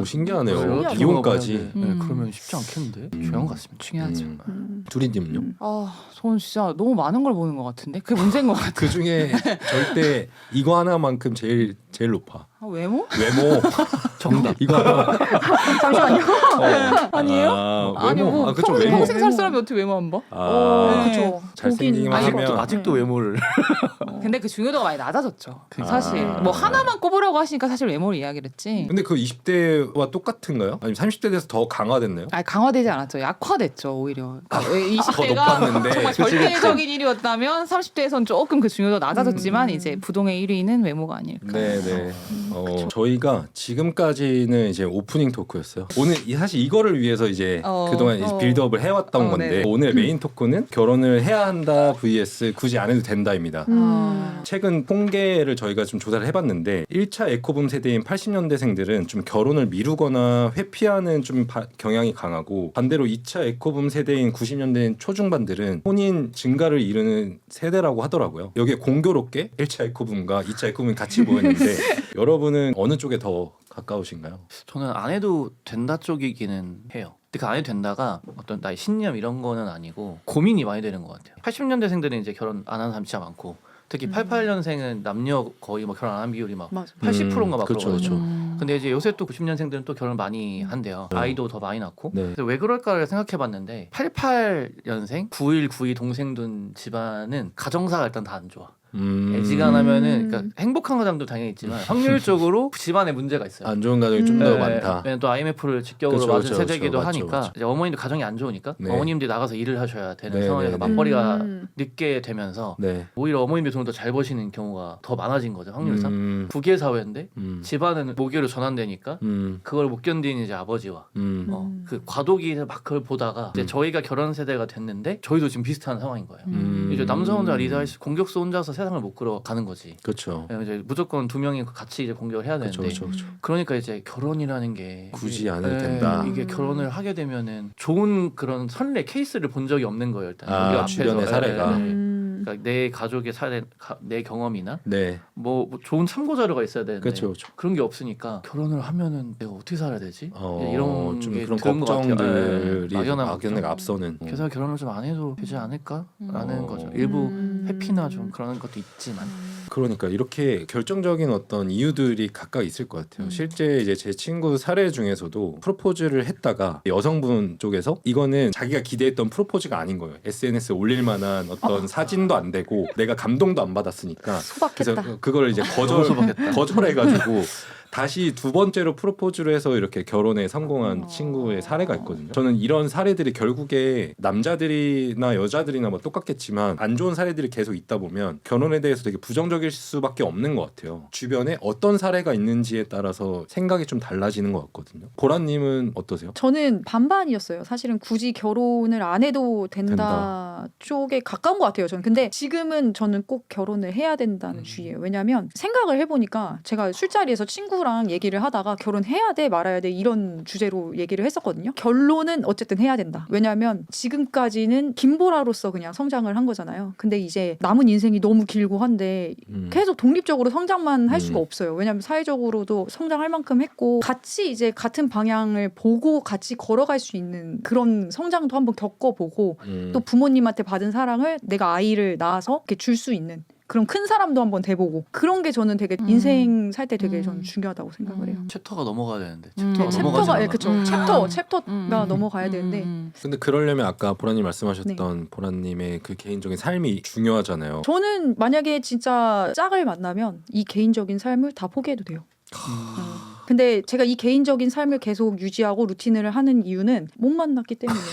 신기하네요. 신기하다. 기온까지. 그러면 쉽지 않겠는데 중요한 것 같습니다. 중요하죠. 두리님요? 저는 진짜 너무 많은 걸 보는 것 같은데 그게 문제인 것 같아요. 그 중에 절대 이거 하나만큼 제일 높아. 외모? 외모. 정답. 이거 하나. 잠시만요. 아니에요? 외모. 뭐 그쵸, 외모. 평생 살 사람이 어떻게 외모 안 봐? 그쵸. 잘생기기만 보긴 하면. 아직도 외모를 근데 그 중요도가 많이 낮아졌죠. 그 사실 뭐 하나만 꼽으려고 하시니까 사실 외모를 이야기를 했지. 근데 그 20대와 똑같은가요? 아니면 30대 돼서 더 강화됐나요? 아니 강화되지 않았죠. 약화됐죠 오히려. 그러니까 20대가 높았는데. 정말 절대적인 1위였다면 30대에선 조금 그 중요도 낮아졌지만 이제 부동의 1위는 외모가 아닐까. 네네. 저희가 지금까지는 이제 오프닝 토크였어요. 오늘 사실 이거를 위해서 이제 그동안 이제 빌드업을 해왔던 건데 네네. 오늘 메인 토크는 결혼을 해야 한다 vs 굳이 안 해도 된다입니다. 최근 통계를 저희가 좀 조사를 해봤는데 1차 에코붐 세대인 80년대생들은 좀 결혼을 미루거나 회피하는 좀 경향이 강하고 반대로 2차 에코붐 세대인 90년대인 초중반들은 혼인 증가를 이루는 세대라고 하더라고요. 여기에 공교롭게 1차 에코붐과 2차 에코붐이 같이 보였는데 여러분은 어느 쪽에 더 가까우신가요? 저는 안 해도 된다 쪽이기는 해요. 근데 그 안 해도 된다가 어떤 나의 신념 이런 거는 아니고 고민이 많이 되는 것 같아요. 80년대생들은 이제 결혼 안 하는 사람 진짜 많고 특히 88년생은 남녀 거의 뭐 결혼 안 하는 비율이 막 맞아. 80%인가 막 그렇죠, 그러거든요. 그렇죠. 근데 이제 요새 또 90년생들은 또 결혼 많이 한대요. 아이도 더 많이 낳고. 네. 그래서 왜 그럴까를 생각해봤는데 88년생, 91, 92 동생 둔 집안은 가정사가 일단 다 안 좋아. 애지간하면은 그러니까 행복한 가정도 당연히 있지만 확률적으로 집안에 문제가 있어요. 안 좋은 가정이 좀 더 네, 많다. 왜냐면 또 IMF를 직격으로 그쵸, 맞은 그쵸, 세대이기도 그쵸, 하니까 맞죠. 이제 어머님도 가정이 안 좋으니까 네. 어머님들이 나가서 일을 하셔야 되는 네, 상황에서 네, 네. 맞벌이가 늦게 되면서 네. 오히려 어머님들이 돈을 더 잘 버시는 경우가 더 많아진 거죠 확률상. 부계 사회인데 집안은 모계로 전환되니까 그걸 못 견디는 이제 아버지와 그 과도기 막 그걸 보다가 이제 저희가 결혼 세대가 됐는데 저희도 지금 비슷한 상황인 거예요. 이제 남자 혼자 리드할 공격수 혼자서 세상을 못 끌어가는 거지. 그렇죠. 이제 무조건 두 명이 같이 이제 공격을 해야 되는데 그렇죠. 그러니까 이제 결혼이라는 게 굳이 안 해도 네, 된다. 이게 결혼을 하게 되면은 좋은 그런 선례 케이스를 본 적이 없는 거예요 일단. 아, 우리 앞에서. 주변의 사례가. 그러니까 내 가족의 사례, 내 경험이나 네. 뭐 좋은 참고 자료가 있어야 되는데 그렇죠. 그렇죠. 그런 게 없으니까 결혼을 하면은 내가 어떻게 살아야 되지? 이런 좀 게 그런 드는 것 같아요. 걱정들이 막연한 막연하게 걱정. 앞서는. 그래서 결혼을 좀 안 해도 되지 않을까라는 거죠. 일부 회피나 좀 그런 것도 있지만. 그러니까 이렇게 결정적인 어떤 이유들이 각각 있을 것 같아요. 실제 이제 제 친구 사례 중에서도 프로포즈를 했다가 여성분 쪽에서 이거는 자기가 기대했던 프로포즈가 아닌 거예요. SNS에 올릴 만한 어떤 사진도 안 되고 내가 감동도 안 받았으니까 소박했다. 그래서 그걸 이제 거절해가지고 다시 두 번째로 프로포즈를 해서 이렇게 결혼에 성공한 친구의 사례가 있거든요. 저는 이런 사례들이 결국에 남자들이나 여자들이나 뭐 똑같겠지만 안 좋은 사례들이 계속 있다 보면 결혼에 대해서 되게 부정적일 수밖에 없는 것 같아요. 주변에 어떤 사례가 있는지에 따라서 생각이 좀 달라지는 것 같거든요. 보라님은 어떠세요? 저는 반반이었어요. 사실은 굳이 결혼을 안 해도 된다 쪽에 가까운 것 같아요. 저는. 근데 지금은 저는 꼭 결혼을 해야 된다는 주의예요. 왜냐하면 생각을 해보니까 제가 술자리에서 친구랑 얘기를 하다가 결혼해야 돼 말아야 돼 이런 주제로 얘기를 했었거든요. 결론은 어쨌든 해야 된다. 왜냐하면 지금까지는 김보라로서 그냥 성장을 한 거잖아요. 근데 이제 남은 인생이 너무 길고 한데 계속 독립적으로 성장만 할 수가 없어요. 왜냐하면 사회적으로도 성장할 만큼 했고 같이 이제 같은 방향을 보고 같이 걸어갈 수 있는 그런 성장도 한번 겪어보고 또 부모님한테 받은 사랑을 내가 아이를 낳아서 이렇게 줄 수 있는 그런 큰 사람도 한번 돼보고 그런 게 저는 되게 인생 살 때 되게 저는 중요하다고 생각을 해요. 챕터가 넘어가야 되는데 챕터가 그렇죠. 챕터가 넘어가야 되는데 근데 그러려면 아까 보라님 말씀하셨던 보라님의 그 개인적인 삶이 중요하잖아요. 저는 만약에 진짜 짝을 만나면 이 개인적인 삶을 다 포기해도 돼요. 근데 제가 이 개인적인 삶을 계속 유지하고 루틴을 하는 이유는 못 만났기 때문이에요.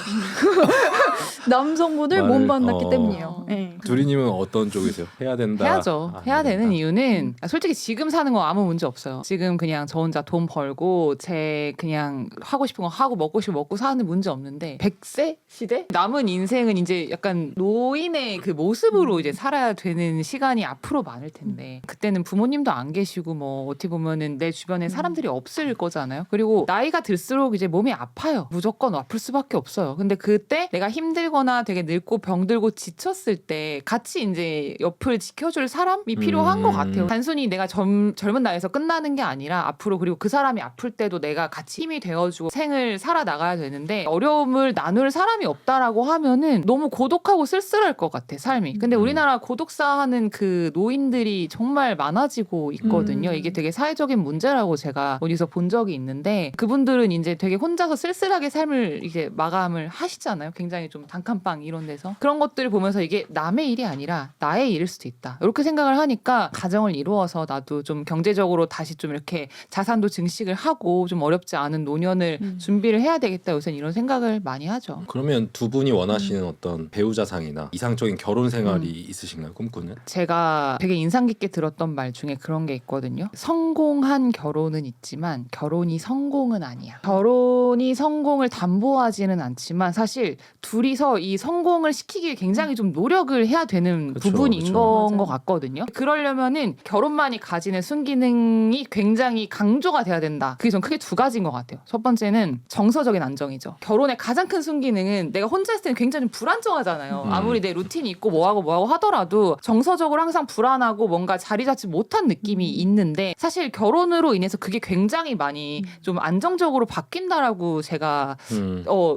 남성분을 못 만났기 때문이에요. 네. 두리님은 어떤 쪽이세요? 해야 된다. 해야죠. 해야 되는 이유는 솔직히 지금 사는 거 아무 문제 없어요. 지금 그냥 저 혼자 돈 벌고 제 그냥 하고 싶은 거 하고 먹고 싶은 거 먹고 사는 문제 없는데 100세 시대? 남은 인생은 이제 약간 노인의 그 모습으로 이제 살아야 되는 시간이 앞으로 많을 텐데 그때는 부모님도 안 계시고 뭐 어떻게 보면은 내 주변에 사람들이 없을 거잖아요. 그리고 나이가 들수록 이제 몸이 아파요. 무조건 아플 수밖에 없어요. 근데 그때 내가 힘들거나 되게 늙고 병들고 지쳤을 때 같이 이제 옆을 지켜줄 사람이 필요한 것 같아요. 단순히 내가 젊은 나이에서 끝나는 게 아니라 앞으로 그리고 그 사람이 아플 때도 내가 같이 힘이 되어주고 생을 살아나가야 되는데 어려움을 나눌 사람이 없다라고 하면은 너무 고독하고 쓸쓸할 것 같아 삶이. 근데 우리나라 고독사하는 그 노인들이 정말 많아지고 있거든요. 이게 되게 사회적인 문제라고 제가 어디서 본 적이 있는데 그분들은 이제 되게 혼자서 쓸쓸하게 삶을 이제 마감을 하시잖아요. 굉장히 좀 단칸방 이런 데서 그런 것들을 보면서 이게 남의 일이 아니라 나의 일일 수도 있다. 이렇게 생각을 하니까 가정을 이루어서 나도 좀 경제적으로 다시 좀 이렇게 자산도 증식을 하고 좀 어렵지 않은 노년을 준비를 해야 되겠다. 요새는 이런 생각을 많이 하죠. 그러면 두 분이 원하시는 어떤 배우자상이나 이상적인 결혼 생활이 있으신가요? 꿈꾸는? 제가 되게 인상 깊게 들었던 말 중에 그런 게 있거든요. 성공한 결혼은 있지만 결혼이 성공은 아니야. 결혼이 성공을 담보하지는 않지만 사실 둘이서 이 성공을 시키기 위해 굉장히 좀 노력을 해야 되는 그쵸, 부분인 그쵸. 건 것 맞아요. 같거든요. 그러려면은 결혼만이 가지는 순기능이 굉장히 강조가 돼야 된다. 그게 전 크게 두 가지인 것 같아요. 첫 번째는 정서적인 안정이죠. 결혼의 가장 큰 순기능은 내가 혼자 있을 때는 굉장히 좀 불안정하잖아요. 아무리 내 루틴이 있고 뭐하고 하더라도 정서적으로 항상 불안하고 뭔가 자리 잡지 못한 느낌이 있는데 사실 결혼으로 인해서 그게 굉장히 많이 좀 안정적으로 바뀐다라고 제가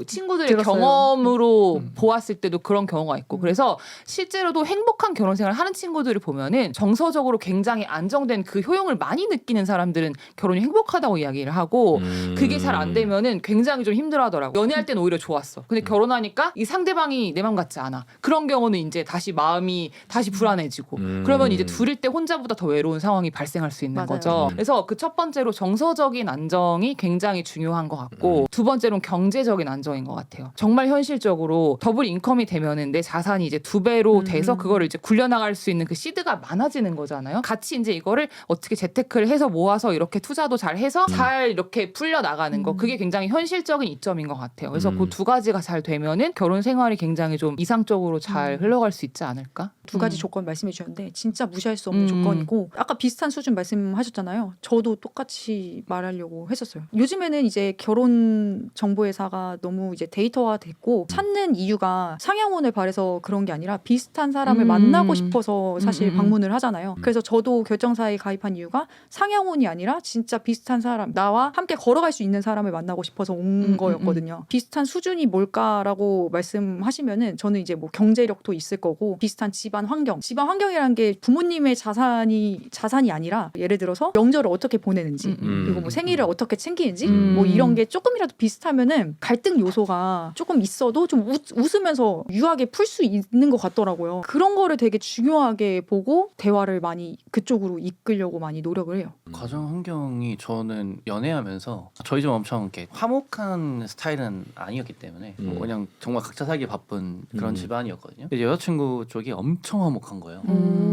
친구들의 들었어요. 경험으로 보았을 때도 그런 경우가 있고 그래서 실제로도 행복한 결혼 생활을 하는 친구들을 보면은 정서적으로 굉장히 안정된 그 효용을 많이 느끼는 사람들은 결혼이 행복하다고 이야기를 하고 그게 잘 안 되면은 굉장히 좀 힘들어하더라고. 연애할 때는 오히려 좋았어. 근데 결혼하니까 이 상대방이 내 맘 같지 않아. 그런 경우는 이제 다시 마음이 다시 불안해지고 그러면 이제 둘일 때 혼자보다 더 외로운 상황이 발생할 수 있는 맞아요. 거죠. 그래서 그 첫 번째로 정서적인 안정이 굉장히 중요한 것 같고 두 번째로는 경제적인 안정인 것 같아요. 정말 현실적으로 더블 인컴이 되면은 내 자산이 이제 2배로 돼서 그거를 이제 굴려나갈 수 있는 그 시드가 많아지는 거잖아요. 같이 이제 이거를 어떻게 재테크를 해서 모아서 이렇게 투자도 잘 해서 잘 이렇게 풀려 나가는 거 그게 굉장히 현실적인 이점인 것 같아요. 그래서 그 두 가지가 잘 되면은 결혼 생활이 굉장히 좀 이상적으로 잘 흘러갈 수 있지 않을까? 두 가지 조건 말씀해 주셨는데 진짜 무시할 수 없는 조건이고 아까 비슷한 수준 말씀하셨잖아요. 저도 똑같이 말하려고 했었어요. 요즘에는 이제 결혼 정보회사가 너무 이제 데이터화 됐고 찾는 이유가 상향혼을 바래서 그런 게 아니라 비슷한 사람을 만나고 싶어서 사실 방문을 하잖아요. 그래서 저도 결정사에 가입한 이유가 상향혼이 아니라 진짜 비슷한 사람, 나와 함께 걸어갈 수 있는 사람을 만나고 싶어서 온 거였거든요. 비슷한 수준이 뭘까라고 말씀하시면은 저는 이제 뭐 경제력도 있을 거고 비슷한 집안 환경이라는 게 부모님의 자산이 아니라 예를 들어서 명절을 어떻게 보내는지 그리고 뭐 생일을 어떻게 챙기는지 뭐 이런 게 조금이라도 비슷하면은 갈등 요소가 조금 있어도 좀 웃으면서 유하게 풀 수 있는 것 같더라고요. 그런 거를 되게 중요하게 보고 대화를 많이 그쪽으로 이끌려고 많이 노력을 해요. 가정 환경이 저는 연애하면서 저희 집 엄청 이렇게 화목한 스타일은 아니었기 때문에 뭐 그냥 정말 각자 살기 바쁜 그런 집안이었거든요. 근데 여자친구 쪽이 엄청 화목한 거예요.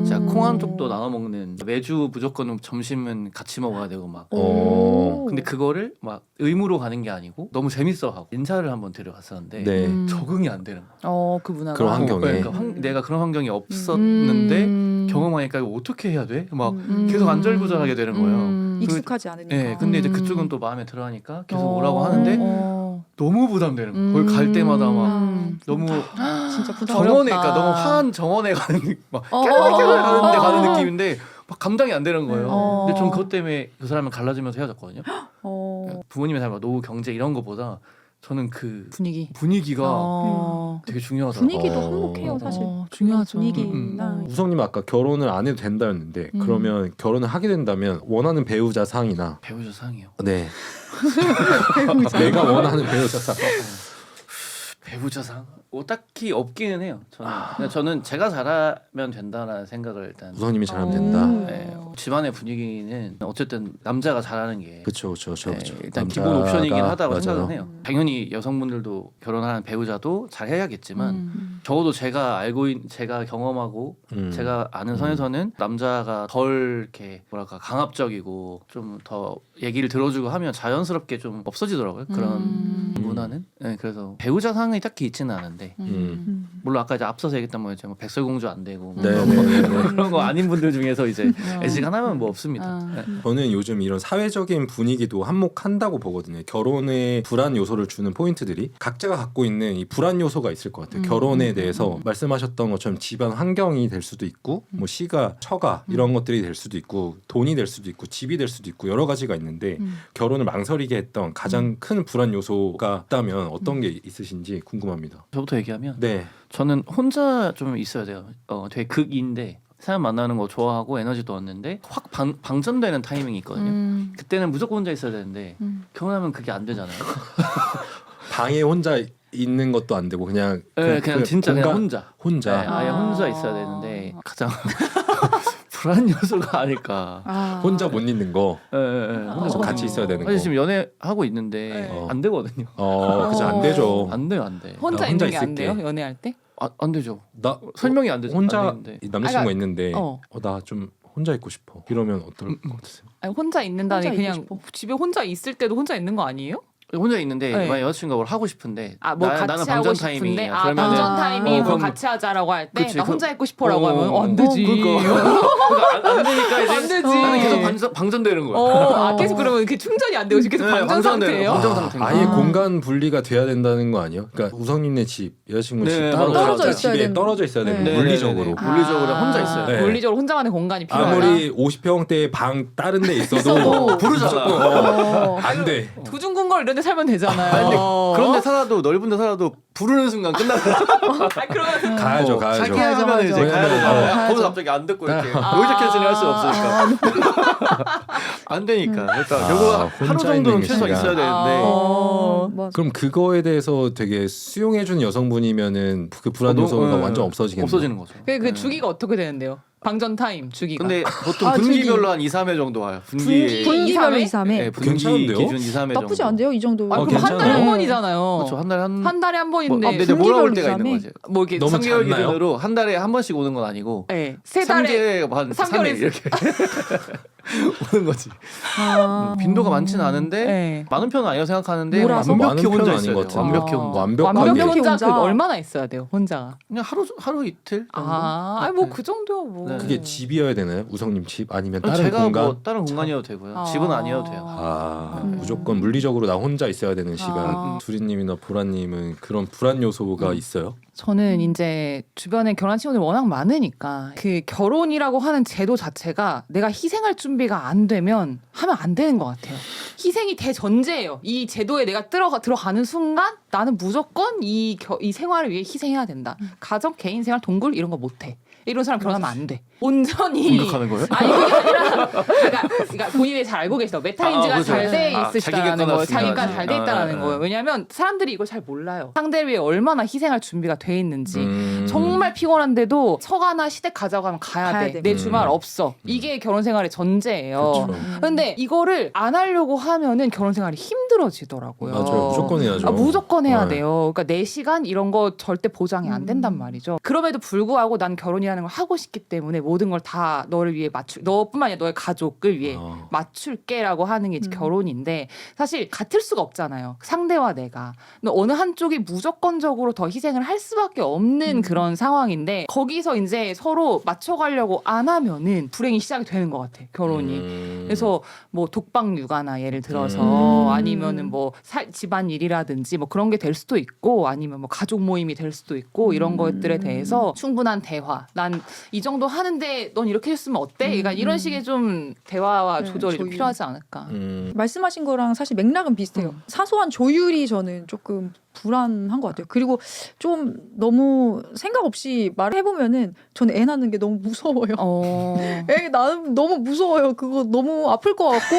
제가 콩 한 쪽도 나눠 먹는 매주 무조건 점심은 같이 먹어야 되고 막. 근데 그거를 막 의무로 가는 게 아니고 너무 재밌어하고 인사를 한번 데려갔었는데 네. 적응이 안 되는 거예요. 그 문화가 그런 환경에. 그러니까 내가 그런 환경이 없었는데 경험하니까 이거 어떻게 해야 돼? 막 계속 안절부절하게 되는 거예요. 익숙하지 않으니까. 네, 근데 이제 그쪽은 또 마음에 들어하니까 계속 오라고 하는데 너무 부담되는 거예요. 거기 갈 때마다 막 너무 진짜 부담. 정원에, 그러니까 너무 화한 정원에 가는 막 깨르르 가는데 가는 느낌인데 막 감당이 안 되는 거예요. 근데 전 그것 때문에 그 사람을 갈라지면서 헤어졌거든요. 부모님의 삶, 노후, 경제 이런 거보다 저는 그 분위기가 되게 중요하더라고요. 분위기도 한몫해요 사실. 중요하죠. 분위기나 우성님 아까 결혼을 안 해도 된다였는데 그러면 결혼을 하게 된다면 원하는 배우자 상이나 배우자 상이요. 네 내가 원하는 배우자 상 배우자상 딱히 없기는 해요. 저는 제가 잘하면 된다라는 생각을 일단. 우성님이 잘하면 된다. 네, 집안의 분위기는 어쨌든 남자가 잘하는 게 그렇죠. 일단 기본 옵션이긴 하다고 생각은 해요. 당연히 여성분들도 결혼하는 배우자도 잘 해야겠지만 적어도 제가 제가 경험하고 제가 아는 선에서는 남자가 덜 이렇게 뭐랄까 강압적이고 좀 더 얘기를 들어주고 하면 자연스럽게 좀 없어지더라고요. 그런 문화는. 네, 그래서 배우자상이 딱히 있지는 않은데 물론 아까 이제 앞서서 얘기했던 뭐 이제 백설공주 안 되고 뭐 그런 거 아닌 분들 중에서 이제 애지간하면 뭐 없습니다. 네. 저는 요즘 이런 사회적인 분위기도 한몫한다고 보거든요. 결혼에 불안 요소를 주는 포인트들이 각자가 갖고 있는 이 불안 요소가 있을 것 같아요. 결혼에 대해서 말씀하셨던 것처럼 집안 환경이 될 수도 있고 뭐 시가 처가 이런 것들이 될 수도 있고 돈이 될 수도 있고 집이 될 수도 있고 여러 가지가 있는데 결혼을 망설이게 했던 가장 큰 불안 요소가 있다면 어떤 게 있으신지 궁금합니다. 저부터 얘기하면 네. 저는 혼자 좀 있어야 돼요. 되게 극인데 사람 만나는 거 좋아하고 에너지도 얻는데 확 방전되는 타이밍이 있거든요. 그때는 무조건 혼자 있어야 되는데 결혼하면 그게 안 되잖아요. 방에 혼자 있는 것도 안 되고 그냥 그냥 진짜 공간, 그냥 혼자. 네, 아예 혼자 있어야 되는데 가장 불안 요소가 아닐까. 혼자 못 있는 거. 혼자 같이 있어야 되는 거. 사실 지금 연애하고 있는데 안 되거든요. 그죠 안 되죠. 안 돼요, 안 돼. 혼자 나 있는 혼자 게 안 있을게. 돼요? 연애할 때? 안 되죠. 나 설명이 안 되죠. 혼자 안 되는데. 남자친구가 있는데 어. 나 좀 혼자 있고 싶어. 이러면 어떨 것 같으세요? 아니, 혼자 있는다니 혼자 그냥 있고 싶어. 집에 혼자 있을 때도 혼자 있는 거 아니에요? 혼자 있는데 네. 만약 여자친구가 뭘 하고 싶은데 뭐 나는 같이 방전 하고 타임이야. 싶은데 그러면은 방전 타임이 뭐 그럼 같이 하자라고 할 때 그치, 나 혼자 있고 싶어라고 하면 안 그러니까 되지. 안 되니까 이제 안 되지. 나는 계속 방전되는 거야. 계속 그러면 이렇게 충전이 안 되고 계속 방전 방전되는 상태예요? 거, 방전 상태인 아예 거야. 공간 분리가 돼야 된다는 거 아니에요? 그러니까 우성님네 집, 여자친구 집 네, 따로 떨어져 각자 있어야 집에 되는 떨어져 있어야 되는 네. 거예요. 물리적으로. 물리적으로 혼자 있어요. 네. 물리적으로 혼자만의 공간이 필요하다. 아무리 50평대 방 다른 데 있어도 부르잖아. 안 돼. 도중궁궐 이런 데 살면 되잖아요. 그런데 살아도 넓은 데 살아도 부르는 순간 끝나잖아. 그러면 가야죠. 자기 가야죠, 하면 이제 가야죠. 가야 되잖아. 가야죠. 거기서 갑자기 안 듣고 이렇게 노이즈 캔슬링 할 수 없으니까. 안 되니까. 그러니까 결국 하루 혼자 정도는 있는 최소 시간. 있어야 되는데 맞아. 그럼 그거에 대해서 되게 수용해주는 여성분이면은 그 불안 요소가 완전 없어지겠네요. 없어지는 거죠. 그 주기가 어떻게 되는데요? 방전 타임 주기가. 근데 보통 아, 분기별로 한 2, 3회 정도 와요. 분기별로 2, 3회? 네, 분기 괜찮은데요? 기준 2, 3회 정도. 나쁘지 않은데요, 이 정도. 그럼 한 달에 괜찮아요. 한 번이잖아요. 그렇죠. 한 달에 한 달에 한 번인데 근데 몰아올 분기별로 때가 있는 2, 3회? 거지. 뭐 이렇게 너무 3개월 잦나요? 기준으로 한 달에 한 번씩 오는 건 아니고 네, 세 달에 3개월 한 3개월에 3일 이렇게 오는 거지. 빈도가 많지는 않은데 네. 많은 편은 아니라고 생각하는데 몰아서 완벽히 많은 혼자 편은 있어야 아닌 것 돼요. 같은데. 완벽히 혼자. 완벽하게. 완벽히 완벽히 혼자 혼자. 얼마나 있어야 돼요? 혼자가. 그냥 하루 이틀. 정도? 뭐 그 정도 뭐. 네. 그게 집이어야 되나요? 우성님 집 아니면 다른 제가 공간? 뭐 다른 공간이어도 되고요. 집은 아니어도 돼요. 무조건 물리적으로 나 혼자 있어야 되는 시간. 두리님이나 보라님은 그런 불안 요소가 있어요? 저는 이제 주변에 결혼한 친구들이 워낙 많으니까 그 결혼이라고 하는 제도 자체가 내가 희생할 준비가 안 되면 하면 안 되는 것 같아요. 희생이 대전제예요. 이 제도에 내가 들어가는 순간 나는 무조건 이 생활을 위해 희생해야 된다. 가정, 개인 생활, 동굴 이런 거 못해. 이런 사람 결혼하면 안 돼. 온전히 공격하는 거예요? 아니 그게 아니라 그러니까 본인이 잘 알고 계시다. 메타인지가 그렇죠. 잘 돼 자기가 있으시다는 거예요. 자기가 끊었으니까. 잘 돼 있다는 거예요. 왜냐하면 사람들이 이걸 잘 몰라요. 상대를 위해 얼마나 희생할 준비가 돼 있는지. 정말 피곤한데도 서가나 시댁 가자고 하면 가야 돼. 내 주말 없어. 이게 결혼 생활의 전제예요. 그렇죠. 근데 이거를 안 하려고 하면은 결혼 생활이 힘들어지더라고요. 맞아요. 무조건 해야죠. 무조건 해야 네. 돼요. 그러니까 내 시간 이런 거 절대 보장이 안 된단 말이죠. 그럼에도 불구하고 난 결혼이라는 걸 하고 싶기 때문에 모든 걸 다 너를 위해 너뿐만 아니라 너의 가족을 위해 맞출게라고 하는 게 이제 결혼인데 사실 같을 수가 없잖아요. 상대와 내가. 근데 어느 한쪽이 무조건적으로 더 희생을 할 수밖에 없는 그런 상황인데 거기서 이제 서로 맞춰가려고 안 하면은 불행이 시작이 되는 것 같아. 결혼이. 그래서 뭐 독박 육아나 예를 들어서 아니면은 뭐 집안 일이라든지 뭐 그런 게 될 수도 있고 아니면 뭐 가족 모임이 될 수도 있고 이런 것들에 대해서 충분한 대화. 난 이 정도 하는데 넌 이렇게 했으면 어때? 그러니까 이런 식의 좀 대화와 네, 조절이 좀 조율. 필요하지 않을까. 말씀하신 거랑 사실 맥락은 비슷해요. 사소한 조율이 저는 조금 불안한 것 같아요. 그리고 좀 너무 생각 없이 말해보면은 저는 애 낳는 게 너무 무서워요. 애 나는 너무 무서워요. 그거 너무 아플 것 같고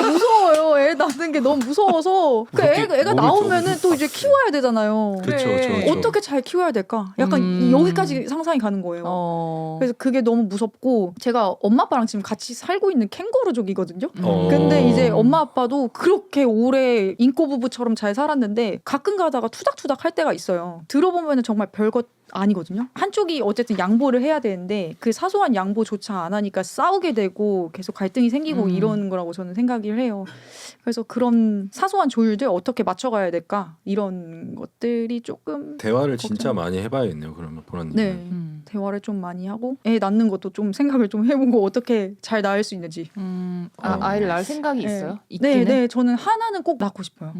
무서워요. 애 애 낳는 게 너무 무서워서 그 애가 나오면은 또 이제 키워야 되잖아요. 그렇죠. 그래. 어떻게 잘 키워야 될까? 약간 여기까지 상상이 가는 거예요. 그래서 그게 너무 무섭고 제가 엄마 아빠랑 지금 같이 살고 있는 캥거루족이거든요. 근데 이제 엄마 아빠도 그렇게 오래 인꼬 부부처럼 잘 살았는데 가끔 가다가 투닥투닥 할 때가 있어요. 들어보면은 정말 별것 아니거든요. 한쪽이 어쨌든 양보를 해야 되는데 그 사소한 양보조차 안 하니까 싸우게 되고 계속 갈등이 생기고 이런 거라고 저는 생각을 해요. 그래서 그런 사소한 조율들 어떻게 맞춰가야 될까 이런 것들이 조금 대화를 진짜 많이 해봐야겠네요. 그러면 보라님. 네 대화를 좀 많이 하고 애 낳는 것도 좀 생각을 좀 해보고 어떻게 잘 낳을 수 있는지. 아이를 낳을 생각이 네. 있어요? 있기는? 네, 저는 하나는 꼭 낳고 싶어요.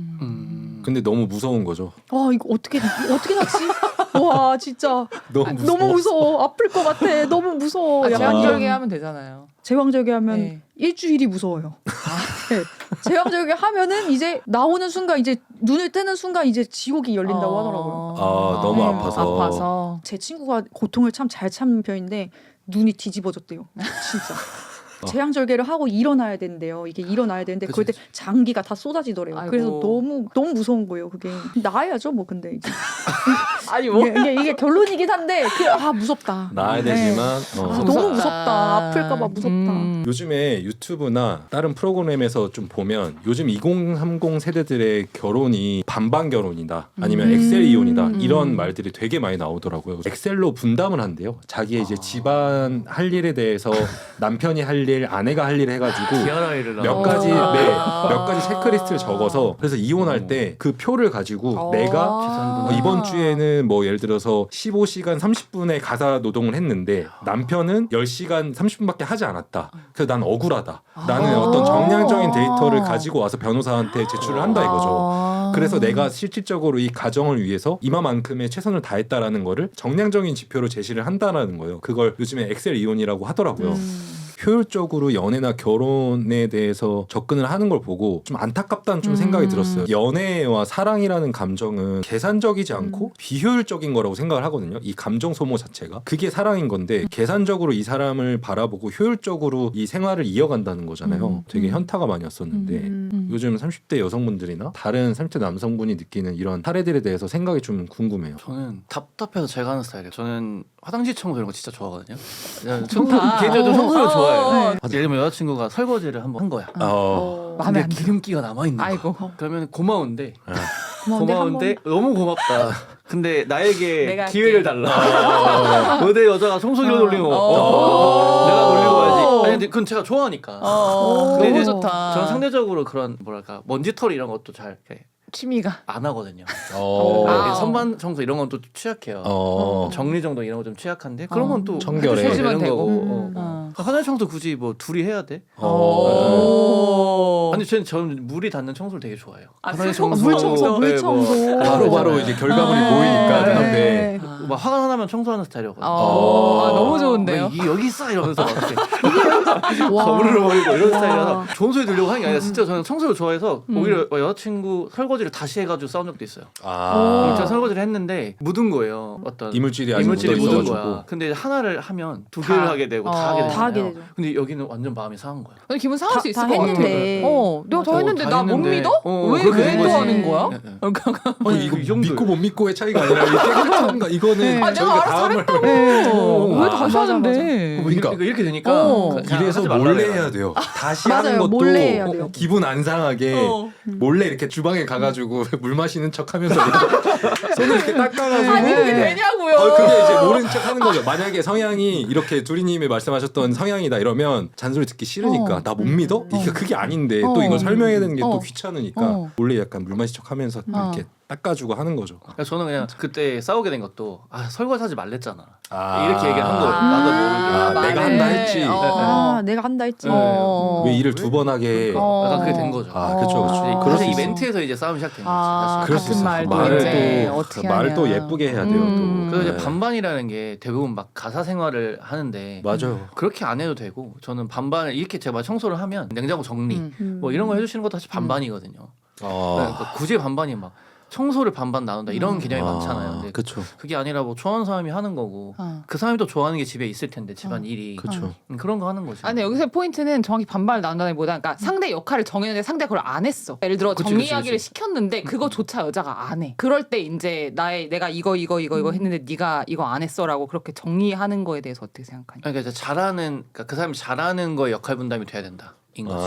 근데 너무 무서운 거죠. 아 이거 어떻게 낳지? 와 진짜 너무 무서워. 아플 것 같아. 너무 무서워. 약간 제왕절개 이런- 하면 되잖아요. 제왕절개 하면 네. 일주일이 무서워요. 네. 제왕절개 하면은 이제 나오는 순간 이제 눈을 뜨는 순간 이제 지옥이 열린다고 하더라고요. 너무 네. 아파서. 제 친구가 고통을 참 잘 참는 편인데 눈이 뒤집어졌대요. 진짜. 제왕절개를 하고 일어나야 된대요. 이게 일어나야 되는데 그치, 그때 장기가 다 쏟아지더래요. 아이고. 그래서 너무 무서운 거예요. 그게 나아야죠. 뭐 근데 이제. 아니 뭐 이게 결론이긴 한데 무섭다. 나아야 네. 되지만 너무 무섭다. 아플까봐 무섭다. 요즘에 유튜브나 다른 프로그램에서 좀 보면 요즘 2030 세대들의 결혼이 반반 결혼이다 아니면 엑셀 이혼이다 이런 말들이 되게 많이 나오더라고요. 엑셀로 분담을 한대요. 자기의 이제 집안 할 일에 대해서 남편이 할 일, 아내가 할 일 해가지고 DRI를 몇 가지 몇 가지 체크리스트를 적어서 그래서 이혼할 때 그 표를 가지고 내가 이번 주에는 뭐 예를 들어서 15시간 30분의 가사 노동을 했는데 남편은 10시간 30분밖에 하지 않았다. 그래서 난 억울하다. 나는 어떤 정량적인 데이터를 가지고 와서 변호사한테 제출을 한다 이거죠. 그래서 내가 실질적으로 이 가정을 위해서 이만큼의 최선을 다했다라는 거를 정량적인 지표로 제시를 한다라는 거예요. 그걸 요즘에 엑셀 이혼이라고 하더라고요. 효율적으로 연애나 결혼에 대해서 접근을 하는 걸 보고 좀 안타깝다는 좀 생각이 들었어요. 연애와 사랑이라는 감정은 계산적이지 않고 비효율적인 거라고 생각을 하거든요. 이 감정 소모 자체가. 그게 사랑인 건데 계산적으로 이 사람을 바라보고 효율적으로 이 생활을 이어간다는 거잖아요. 되게 현타가 많이 왔었는데 요즘 30대 여성분들이나 다른 30대 남성분이 느끼는 이런 사례들에 대해서 생각이 좀 궁금해요. 저는 답답해서 제가 하는 스타일이에요. 저는 화장지 청소 이런 거 진짜 좋아하거든요. 개인적으로 청소를 좋아해요. 예를 들면 여자친구가 설거지를 한번 한 거야. 마음에 근데 안 들어. 기름기가 남아있는 거야. 아이고. 그러면 고마운데 고마운데 너무 고맙다. 근데 나에게 내가 기회를 할게. 달라. 어디 여자가 청소기를 돌리고 내가 돌리고 가야지. 아니 근데 그건 제가 좋아하니까. 근데 너무 이제 좋다. 저는 상대적으로 그런 뭐랄까 먼지털 이런 것도 잘 이렇게 취미가. 안 하거든요. 아. 선반 청소 이런 건 또 취약해요. 정리 정돈 이런 거 좀 취약한데 그런 건 또 청결해. 해주시면 되는 되고. 거고. 화장실 청소 굳이 뭐 둘이 해야 돼? 오. 아니 저는 물이 닿는 청소를 되게 좋아해요. 아, 화장실 물 청소, 네, 뭐 바로 이제 결과물이 보이니까 눈앞에. 막 화가 나면 청소하는 스타일이었거든요. 너무 좋은데요. 왜 여기 있어 이러면서 막 이렇게 거울을 버리고 이런 스타일이라서 좋은 소리 들려고 하는 게 아니라 진짜 저는 청소를 좋아해서 오히려 여자친구 설거지를 다시 해가지고 싸운 적도 있어요. 제가 설거지를 했는데 묻은 거예요. 어떤 이물질이 아직 이물질이 묻어 묻은 있어가지고. 거야. 근데 하나를 하면 두 개를 하게 되고 다 하게 되잖아요. 다 하게 되죠. 근데 여기는 완전 마음이 상한 거야. 근데 기분 상할 수 있을 다 것 같아. 했는데. 내가 다 했는데 다 나 못 했는데. 믿어? 왜 그렇게 왜 된 또 거지. 하는 거야? 네, 네. 아니 이거 이 정도예요. 믿고 못 믿고의 차이가 아니라 이게 깨끗한가 이거는 아, 내가 저희가 알아서 다음을 왜 다시 맞아, 하는데? 그러니까. 이렇게 되니까 그냥 이래서 하지 말라 몰래 그래요. 해야 돼요. 다시 맞아요. 하는 것도 몰래 해야 돼요. 기분 안 상하게 몰래 이렇게 주방에 가가지고 물 마시는 척하면서 손을 이렇게 닦아가지고 아니 그게 되냐고요. 그게 이제 모른 척 하는 거죠. 만약에 성향이 이렇게 두리님이 말씀하셨던 성향이다 이러면 잔소리 듣기 싫으니까 나 못 믿어? 이게 그게 아닌데 또 이걸 설명해야 되는 게 또 귀찮으니까 몰래 약간 물 마시 척 하면서 이렇게 닦아주고 하는 거죠. 그러니까 저는 그냥 그때 싸우게 된 것도 설거지 하지 말랬잖아. 아. 이렇게 얘기를 한 거예요. 나도 모르게. 내가 한다 했지. 내가 한다 했지. 왜 일을 두 번 하게. 약간 그게 된 거죠. 그렇죠, 그렇죠. 그래서 이벤트에서 이제 싸움이 시작된 거지. 사실. 그럴 수 같은 있어. 말도 말을 이제 또 어떻게 말을 또 하냐. 예쁘게 해야 돼요. 또. 그래서 이제 네. 반반이라는 게 대부분 막 가사 생활을 하는데 맞아요. 그렇게 안 해도 되고 저는 반반을 이렇게 제가 청소를 하면 냉장고 정리 뭐 이런 거 해주시는 것도 사실 반반이거든요. 그러니까 굳이 반반이 막 청소를 반반 나눈다 이런 개념이 많잖아요. 근데 그렇죠. 그게 아니라 뭐 좋아하는 사람이 하는 거고 어. 그 사람이 또 좋아하는 게 집에 있을 텐데 집안 일이 그렇죠. 그런 거 하는 거지. 아, 근데 여기서 포인트는 정확히 반반을 나눈다기보다 그러니까 상대 역할을 정했는데 상대가 그걸 안 했어. 예를 들어 그치, 정리 그치, 이야기를 그치. 시켰는데 그거조차 여자가 안 해. 그럴 때 이제 내가 이거 했는데 네가 이거 안 했어라고 그렇게 정리하는 거에 대해서 어떻게 생각하냐? 그러니까 이제 그러니까 그 사람이 잘하는 거에 역할 분담이 돼야 된다. 인 거지.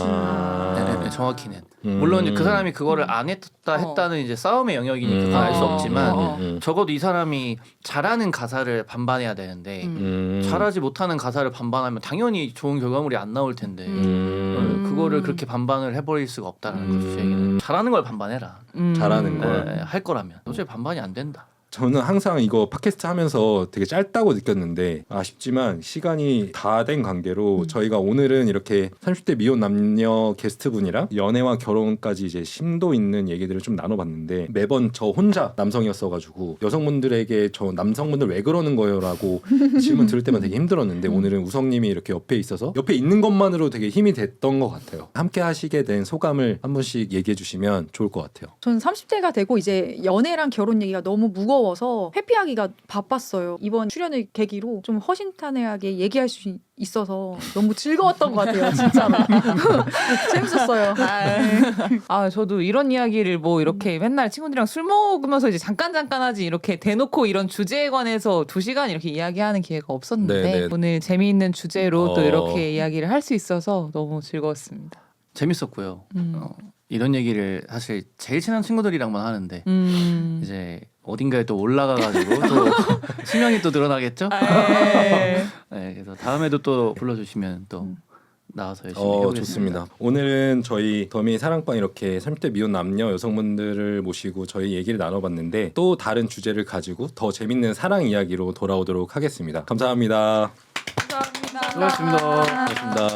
네, 정확히는. 물론 이제 그 사람이 그거를 안 했다 했다는 이제 싸움의 영역이니까 그건 알 수 없지만 적어도 이 사람이 잘하는 가사를 반반해야 되는데 잘하지 못하는 가사를 반반하면 당연히 좋은 결과물이 안 나올 텐데 그거를 그렇게 반반을 해버릴 수가 없다는 거죠. 제 얘기는. 잘하는 걸 반반해라. 잘하는 걸. 네, 할 거라면 도저히 반반이 안 된다. 저는 항상 이거 팟캐스트 하면서 되게 짧다고 느꼈는데 아쉽지만 시간이 다 된 관계로 저희가 오늘은 이렇게 30대 미혼 남녀 게스트분이랑 연애와 결혼까지 이제 심도 있는 얘기들을 좀 나눠봤는데 매번 저 혼자 남성이었어가지고 여성분들에게 저 남성분들 왜 그러는 거예요라고 질문 들을 때만 되게 힘들었는데 오늘은 우성님이 이렇게 옆에 있어서 옆에 있는 것만으로 되게 힘이 됐던 것 같아요. 함께 하시게 된 소감을 한 번씩 얘기해 주시면 좋을 것 같아요. 저는 30대가 되고 이제 연애랑 결혼 얘기가 너무 무거워서 회피하기가 바빴어요. 이번 출연을 계기로 좀 허심탄회하게 얘기할 수 있어서 너무 즐거웠던 것 같아요. 진짜로. 재밌었어요. 아, 저도 이런 이야기를 뭐 이렇게 맨날 친구들이랑 술 먹으면서 이제 잠깐 하지 이렇게 대놓고 이런 주제에 관해서 2시간 이렇게 이야기하는 기회가 없었는데 네네. 오늘 재미있는 주제로 또 이렇게 이야기를 할 수 있어서 너무 즐거웠습니다. 재밌었고요. 이런 얘기를 사실 제일 친한 친구들이랑만 하는데 이제 어딘가에 또 올라가가지고 또 수명이 또 늘어나겠죠? 네, 그래서 다음에도 또 불러주시면 또 나와서 열심히 해보겠습니다. 좋습니다. 오늘은 저희 더미 사랑방 이렇게 30대 미혼 남녀 여성분들을 모시고 저희 얘기를 나눠봤는데 또 다른 주제를 가지고 더 재밌는 사랑 이야기로 돌아오도록 하겠습니다. 감사합니다. 감사합니다. 수고하셨습니다. 고맙습니다.